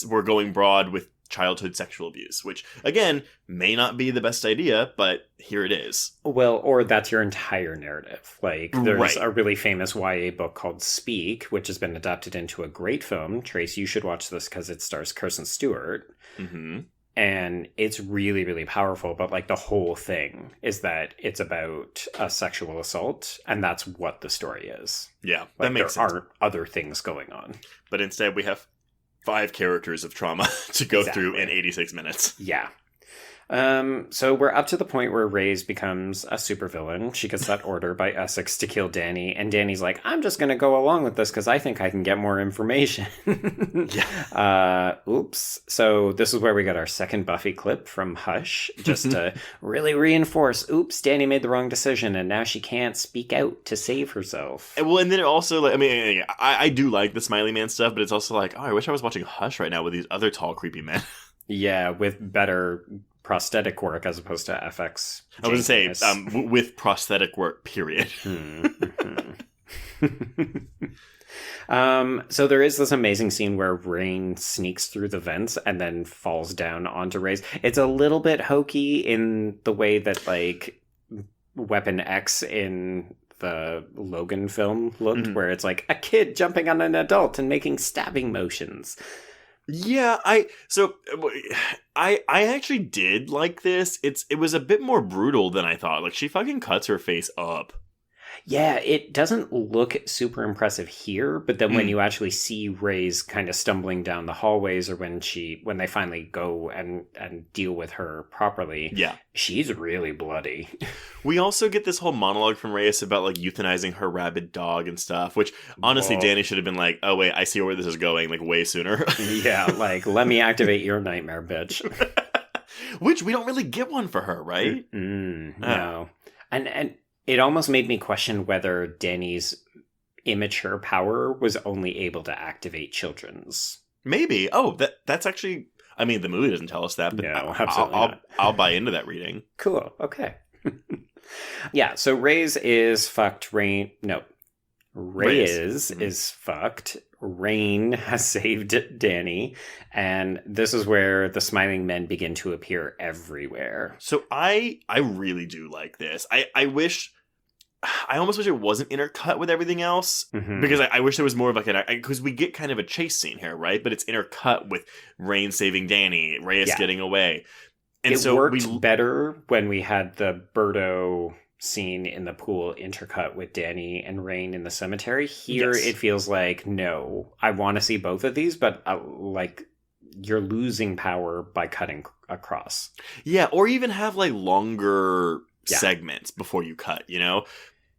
We're going broad with childhood sexual abuse, which again may not be the best idea, but here it is. Well, or that's your entire narrative. Like there's Right. a really famous YA book called Speak, which has been adapted into a great film. Trace, you should watch this because it stars Kirsten Stewart. And it's really, really powerful. But like the whole thing is that it's about a sexual assault, and that's what the story is. Yeah, Like, that makes there sense. aren't other things going on. But instead we have 5 characters of trauma to go through in 86 minutes. Yeah. So we're up to the point where Reyes becomes a supervillain. She gets that order by Essex to kill Danny, and Danny's like, I'm just going to go along with this because I think I can get more information. Oops. So this is where we got our second Buffy clip from Hush, just to really reinforce, oops, Danny made the wrong decision, and now she can't speak out to save herself. Well, and then it also, like, I mean, I do like the Smiley Man stuff, but it's also like, oh, I wish I was watching Hush right now with these other tall, creepy men. Yeah, with better prosthetic work as opposed to FX. I was going to say, with prosthetic work, period. So there is this amazing scene where Rain sneaks through the vents and then falls down onto Reyes. It's a little bit hokey in the way that, like, Weapon X in the Logan film looked, where it's like a kid jumping on an adult and making stabbing motions. Yeah, I actually did like this. It was a bit more brutal than I thought. Like, she fucking cuts her face up. Yeah, it doesn't look super impressive here, but then when you actually see Reyes kind of stumbling down the hallways, or when they finally go and deal with her properly, she's really bloody. We also get this whole monologue from Reyes about, like, euthanizing her rabid dog and stuff, which honestly Danny should have been like, oh wait, I see where this is going, like, way sooner. Yeah, like, let me activate your nightmare, bitch. Which we don't really get one for her, right? No. And it almost made me question whether Danny's immature power was only able to activate children's. Maybe. Oh, that's actually, I mean, the movie doesn't tell us that, but no, absolutely not. I'll buy into that reading. Cool. Okay. Yeah, so Reyes is fucked. Reyes is fucked. Rain has saved Danny, and this is where the Smiling Men begin to appear everywhere. So I really do like this. I almost wish it wasn't intercut with everything else, because I wish there was more of like because we get kind of a chase scene here, right? But it's intercut with Rain saving Danny, Reyes getting away. And it worked better when we had the Birdo scene in the pool intercut with Danny and Rain in the cemetery. Here it feels like, no, I want to see both of these, but like, you're losing power by cutting across. Yeah, or even have like longer segments before you cut, you know?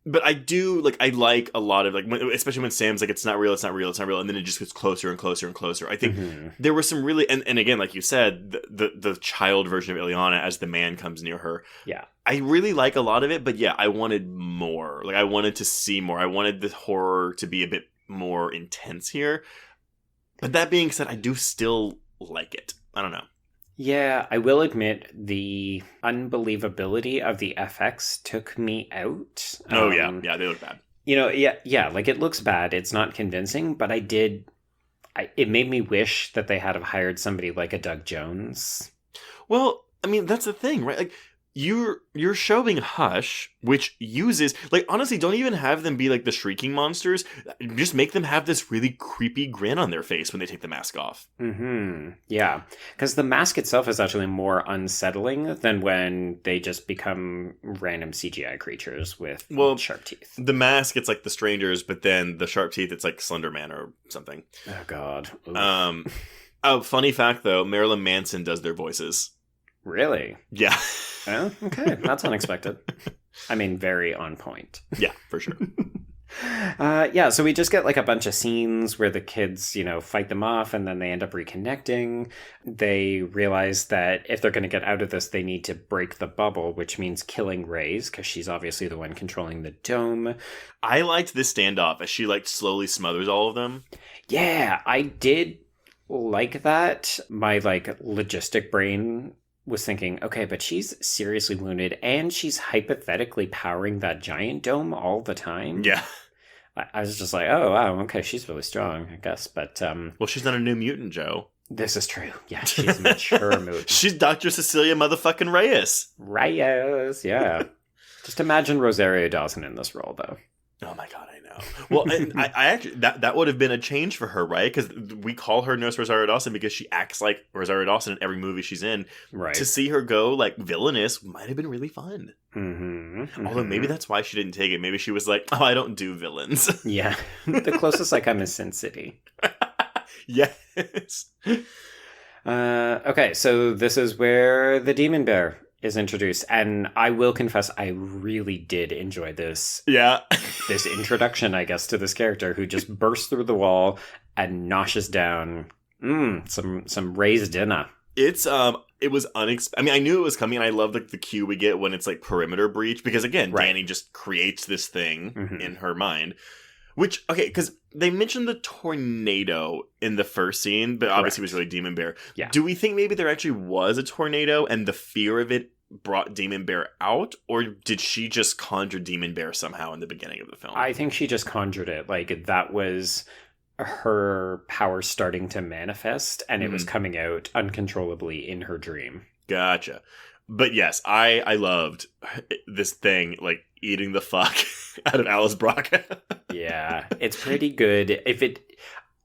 But I do, like, I like a lot of, like, especially when Sam's like, it's not real, and then it just gets closer and closer and closer. I think there were some really, and again, like you said, the child version of Ileana as the man comes near her. Yeah. I really like a lot of it, but yeah, I wanted more. Like, I wanted to see more. I wanted the horror to be a bit more intense here. But that being said, I do still like it. I don't know. Yeah, I will admit the unbelievability of the FX took me out. Oh, yeah, they look bad. Like it looks bad. It's not convincing, but it made me wish that they had have hired somebody like a Doug Jones. Well, I mean, that's the thing, right? Like, you're showing Hush, which uses, like, honestly, don't even have them be like the shrieking monsters. Just make them have this really creepy grin on their face when they take the mask off. Yeah, because the mask itself is actually more unsettling than when they just become random CGI creatures with sharp teeth. The mask, it's like the strangers, but then the sharp teeth, it's like Slender Man or something. Oh God. Funny fact though, Marilyn Manson does their voices. Really? Yeah. Oh, okay. That's unexpected. I mean, very on point. Yeah, for sure. So we just get like a bunch of scenes where the kids, fight them off and then they end up reconnecting. They realize that if they're going to get out of this, they need to break the bubble, which means killing Reyes because she's obviously the one controlling the dome. I liked this standoff as she like slowly smothers all of them. Yeah, I did like that. My like logistic brain was thinking, okay, but she's seriously wounded and she's hypothetically powering that giant dome all the time. Yeah. I was just like, oh, wow, okay, she's really strong, I guess. But, well, she's not a new mutant, Joe. This is true. Yeah, she's a mature mutant. She's Dr. Cecilia motherfucking Reyes. Reyes, yeah. Just imagine Rosario Dawson in this role, though. Oh my God, I know. Well, and I actually, that would have been a change for her, right? Because we call her Nurse Rosario Dawson because she acts like Rosario Dawson in every movie she's in. Right. To see her go like villainous might have been really fun. Although maybe that's why she didn't take it. Maybe she was like, oh, I don't do villains. Yeah. The closest I come is Sin City. Yes. Okay, so this is where the Demon Bear is introduced, and I will confess I really did enjoy this. Yeah. This introduction, I guess, to this character who just bursts through the wall and noshes down some raised dinner. It was unexpected. I mean, I knew it was coming, and I love the cue we get when it's like perimeter breach, because again, right. Danny just creates this thing in her mind. Which, okay, because they mentioned the tornado in the first scene, but obviously it was really Demon Bear. Yeah. Do we think maybe there actually was a tornado and the fear of it brought Demon Bear out? Or did she just conjure Demon Bear somehow in the beginning of the film? I think she just conjured it. Like, that was her power starting to manifest, and it was coming out uncontrollably in her dream. Gotcha. But yes, I loved this thing, like, eating the fuck out of Alice Brock. Yeah, it's pretty good.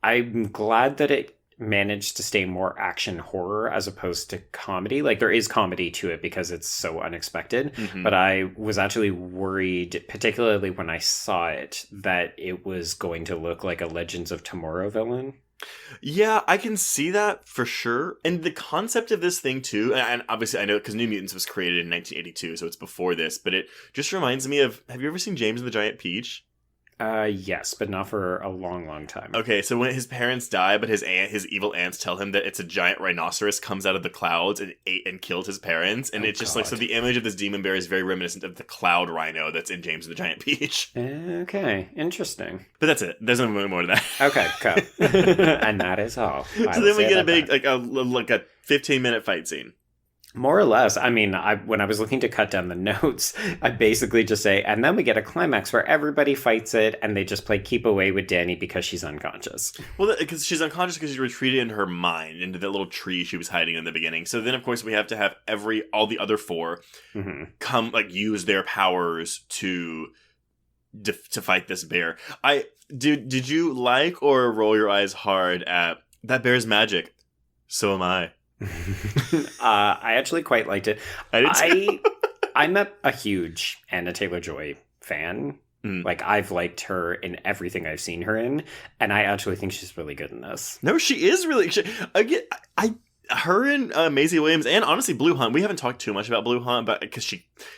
I'm glad that it managed to stay more action horror as opposed to comedy. Like, there is comedy to it because it's so unexpected. But I was actually worried, particularly when I saw it, that it was going to look like a Legends of Tomorrow villain. Yeah, I can see that for sure. And the concept of this thing too, and obviously I know because New Mutants was created in 1982, so it's before this, but it just reminds me of, have you ever seen James and the Giant Peach? Yes, but not for a long, long time. Okay, so when his parents die, but his evil aunts tell him that it's a giant rhinoceros comes out of the clouds and ate and killed his parents, and it's just God. Like, so the image of this demon bear is very reminiscent of the cloud rhino that's in James and the Giant Peach. Okay, interesting. But that's it. There's no more to that. Okay, cool. And that is all. So then we get a big, like a 15-minute fight scene. More or less. I mean, when I was looking to cut down the notes, I basically just say, and then we get a climax where everybody fights it, and they just play keep away with Danny because she's unconscious. Well, because she's unconscious because she retreated in her mind into that little tree she was hiding in the beginning. So then, of course, we have to have all the other four come, like, use their powers to fight this bear. Did you like or roll your eyes hard at that bear's magic? So am I. I actually quite liked it. I did too. I'm a huge Anya Taylor-Joy fan. Like, I've liked her in everything I've seen her in, and I actually think she's really good in this. No, she is really. her and Maisie Williams, and honestly Blue Hunt. We haven't talked too much about Blue Hunt, but because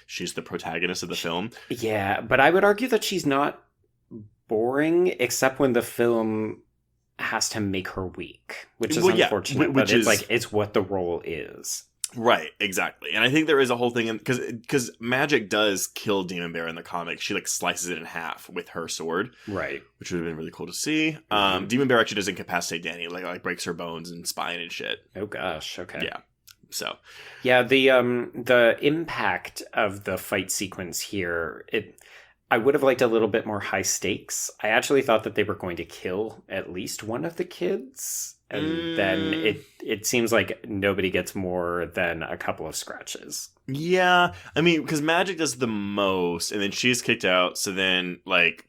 she's the protagonist of the film. Yeah, but I would argue that she's not boring, except when the film has to make her weak, which is unfortunate. But it's what the role is. Right, exactly. And I think there is a whole thing because Magic does kill Demon Bear in the comic. She slices it in half with her sword, right? Which would have been really cool to see. Mm-hmm. Demon Bear actually does incapacitate Dani, like breaks her bones and spine and shit. Oh gosh, okay, yeah. So, yeah, the impact of the fight sequence here, I would have liked a little bit more high stakes. I actually thought that they were going to kill at least one of the kids. And then it seems like nobody gets more than a couple of scratches. Yeah. I mean, because Magic does the most, and then she's kicked out, so then,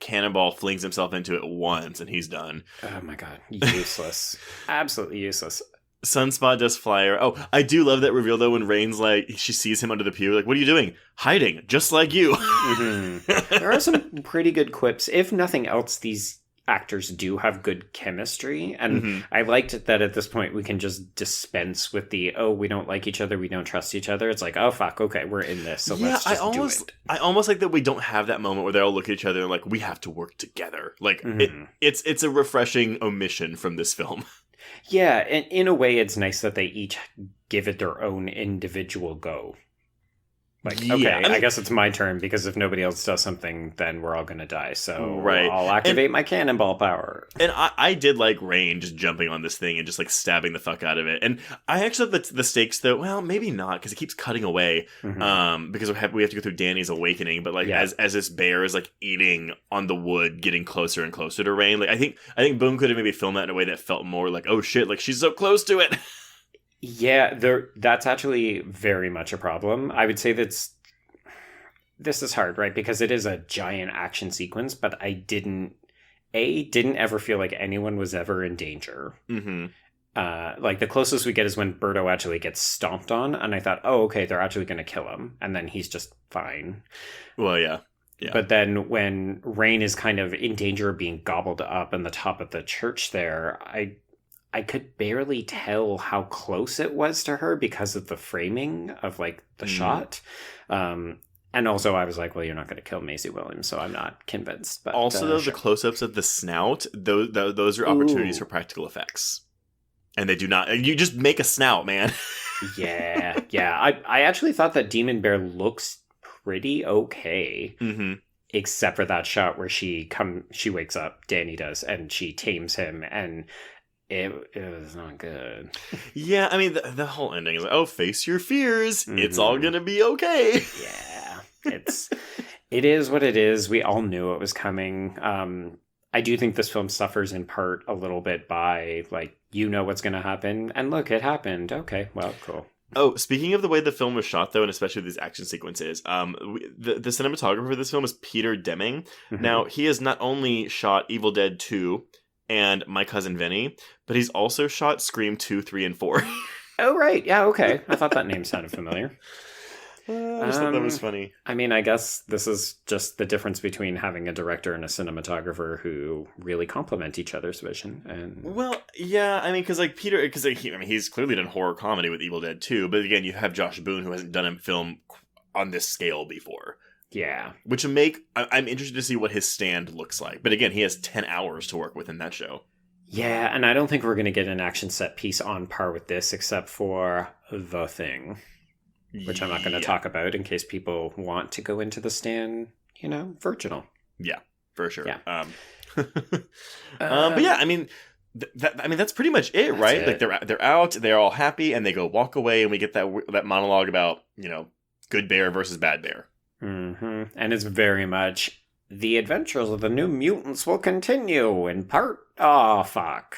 Cannonball flings himself into it once, and he's done. Oh my god. Useless. Absolutely useless. Sunspot does flyer. Oh, I do love that reveal, though, when Rain's she sees him under the pew, what are you doing? Hiding, just like you. Mm-hmm. There are some pretty good quips. If nothing else, these actors do have good chemistry, and I liked that at this point we can just dispense with the we don't like each other, we don't trust each other. It's oh fuck, okay, we're in this, so let's just do it. I almost like that we don't have that moment where they all look at each other and we have to work together. It's a refreshing omission from this film. Yeah, and in a way it's nice that they each give it their own individual go. I guess it's my turn, because if nobody else does something, then we're all going to die. So I'll activate my cannonball power. And I did like Rain just jumping on this thing and just stabbing the fuck out of it. And I actually thought the stakes, though, well, maybe not, because it keeps cutting away. Because we have to go through Dani's awakening. But as this bear is eating on the wood, getting closer and closer to Rain, I think Boom could have maybe filmed that in a way that felt more oh shit, she's so close to it. Yeah, that's actually very much a problem. I would say this is hard, right? Because it is a giant action sequence, but I didn't ever feel like anyone was ever in danger. Mm-hmm. The closest we get is when Birdo actually gets stomped on, and I thought, oh, okay, they're actually going to kill him, and then he's just fine. Well, yeah. Yeah. But then when Rain is kind of in danger of being gobbled up on the top of the church there, I could barely tell how close it was to her because of the framing of the shot. And also I was well, you're not going to kill Maisie Williams, so I'm not convinced. But also, the close-ups of the snout, those are opportunities for practical effects. And they do not... You just make a snout, man. Yeah. I actually thought that Demon Bear looks pretty okay. Mm-hmm. Except for that shot where she wakes up, Dani does, and she tames him, and... It was not good. Yeah, I mean, the whole ending is face your fears. Mm-hmm. It's all gonna be okay. Yeah, it is what it is. We all knew it was coming. I do think this film suffers in part a little bit by what's gonna happen, and look, it happened. Okay, well, cool. Oh, speaking of the way the film was shot, though, and especially these action sequences, the cinematographer for this film is Peter Deming. Mm-hmm. Now, he has not only shot Evil Dead 2 and My Cousin Vinny, but he's also shot Scream 2, 3, and 4. Oh, right. Yeah, okay. I thought that name sounded familiar. I just thought that was funny. I mean, I guess this is just the difference between having a director and a cinematographer who really complement each other's vision. And well, yeah, I mean, because Peter, he's clearly done horror comedy with Evil Dead 2, but again, you have Josh Boone, who hasn't done a film on this scale before. Yeah. Which I'm interested to see what his stand looks like. But again, he has 10 hours to work with in that show. Yeah, and I don't think we're going to get an action set piece on par with this, except for The Thing, which I'm not going to talk about in case people want to go into the stand, virginal. Yeah, for sure. Yeah. But yeah, I mean... that's pretty much it, right? It. They're out, they're all happy, and they go walk away, and we get that monologue about, good bear versus bad bear. Mm-hmm. And it's very much the adventures of the New Mutants will continue in part. Oh, fuck.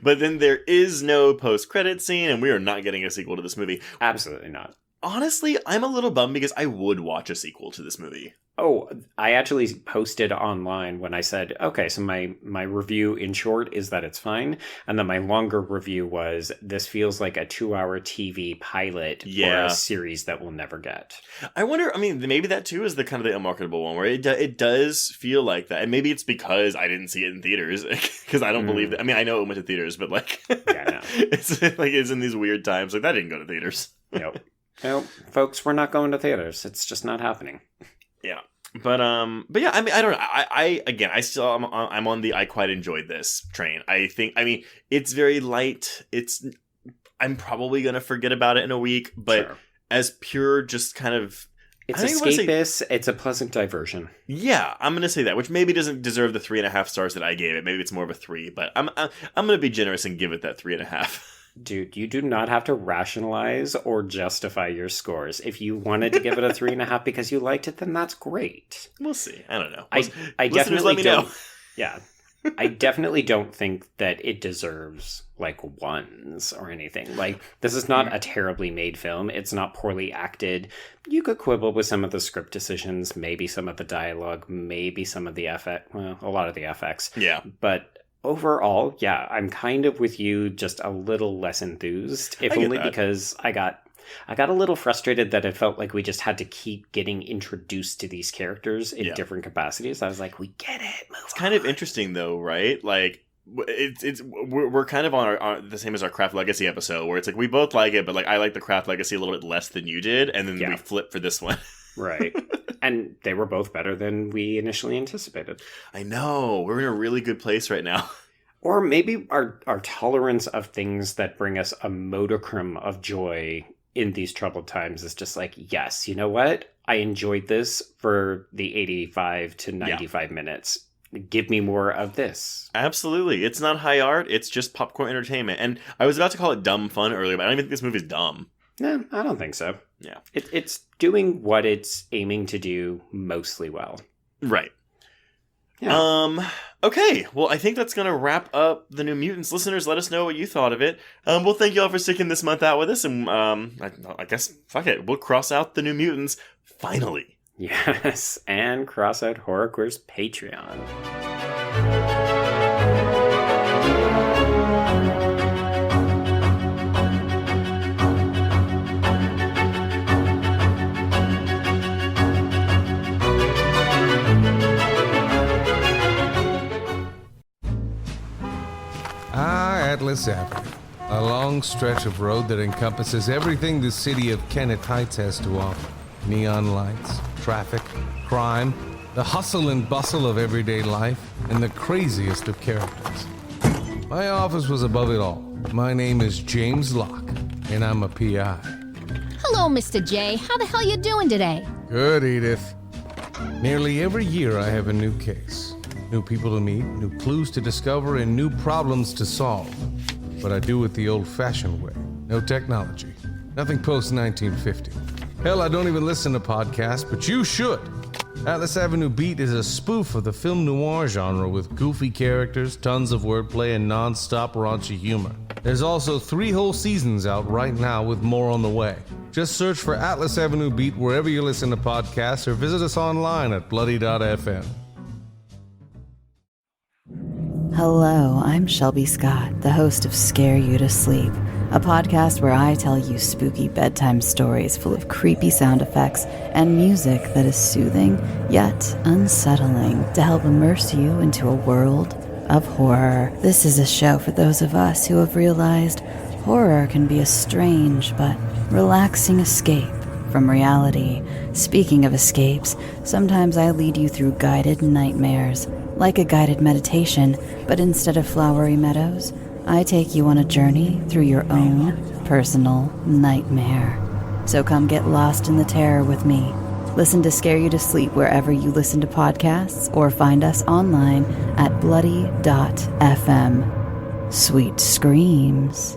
But then there is no post-credit scene, and we are not getting a sequel to this movie. Absolutely not. honestly, I'm a little bummed because I would watch a sequel to this movie. Oh, I actually posted online when I said, okay, so my review in short is that it's fine. And then my longer review was, this feels like a 2-hour TV pilot for a series that we'll never get. I wonder, I mean, maybe that too is the kind of the unmarketable one where it does feel like that. And maybe it's because I didn't see it in theaters because I don't believe that. I mean, I know it went to theaters, but like, no. It's in these weird times. Like, that didn't go to theaters. Nope. Nope. Folks, we're not going to theaters. It's just not happening. Yeah. But yeah, I mean, I don't know. I'm on the I quite enjoyed this train. I mean, it's very light. I'm probably going to forget about it in a week, but as pure just kind of... It's escapist. It's a pleasant diversion. Yeah, I'm going to say that, which maybe doesn't deserve the 3.5 stars that I gave it. Maybe it's more of a 3, but I'm going to be generous and give it that 3.5. Dude, you do not have to rationalize or justify your scores. If you wanted to give it a 3.5 because you liked it, then that's great. We'll see. I don't know. I definitely don't. Yeah. I definitely don't think that it deserves like ones or anything. Like, this is not a terribly made film. It's not poorly acted. You could quibble with some of the script decisions, maybe some of the dialogue, maybe some of the FX. Well, a lot of the FX. Yeah. But overall, yeah, I'm kind of with you, just a little less enthused, if only because I got a little frustrated that it felt like we just had to keep getting introduced to these characters in different capacities. I was like, we get it. It's kind of interesting, though, right? Like, we're kind of on the same as our Craft Legacy episode, where it's like we both like it, but like I like the Craft Legacy a little bit less than you did, and then we flip for this one. Right. And they were both better than we initially anticipated. I know. We're in a really good place right now. Or maybe our tolerance of things that bring us a modicum of joy in these troubled times is just like, yes, you know what? I enjoyed this for the 85 to 95 minutes. Give me more of this. Absolutely. It's not high art. It's just popcorn entertainment. And I was about to call it dumb fun earlier, but I don't even think this movie's dumb. No, I don't think so. Yeah. It's doing what it's aiming to do mostly well. Right. Yeah. Okay. Well, I think that's going to wrap up the New Mutants. Listeners, let us know what you thought of it. Well, thank you all for sticking this month out with us. And I guess, fuck it. We'll cross out the New Mutants finally. Yes. And cross out HorrorQueer's Patreon. Atlas Avenue, a long stretch of road that encompasses everything the city of Kennett Heights has to offer. Neon lights, traffic, crime, the hustle and bustle of everyday life, and the craziest of characters. My office was above it all. My name is James Locke, and I'm a PI. Hello, Mr. J. How the hell you doing today? Good, Edith. Nearly every year I have a new case. New people to meet, new clues to discover, and new problems to solve. But I do it the old-fashioned way. No technology. Nothing post-1950. Hell, I don't even listen to podcasts, but you should. Atlas Avenue Beat is a spoof of the film noir genre with goofy characters, tons of wordplay, and non-stop raunchy humor. There's also 3 whole seasons out right now with more on the way. Just search for Atlas Avenue Beat wherever you listen to podcasts or visit us online at bloody.fm. Hello, I'm Shelby Scott, the host of Scare You to Sleep, a podcast where I tell you spooky bedtime stories full of creepy sound effects and music that is soothing yet unsettling to help immerse you into a world of horror. This is a show for those of us who have realized horror can be a strange but relaxing escape from reality. Speaking of escapes, sometimes I lead you through guided nightmares, like a guided meditation, but instead of flowery meadows, I take you on a journey through your own personal nightmare. So come get lost in the terror with me. Listen to Scare You to Sleep wherever you listen to podcasts, or find us online at bloody.fm. Sweet screams.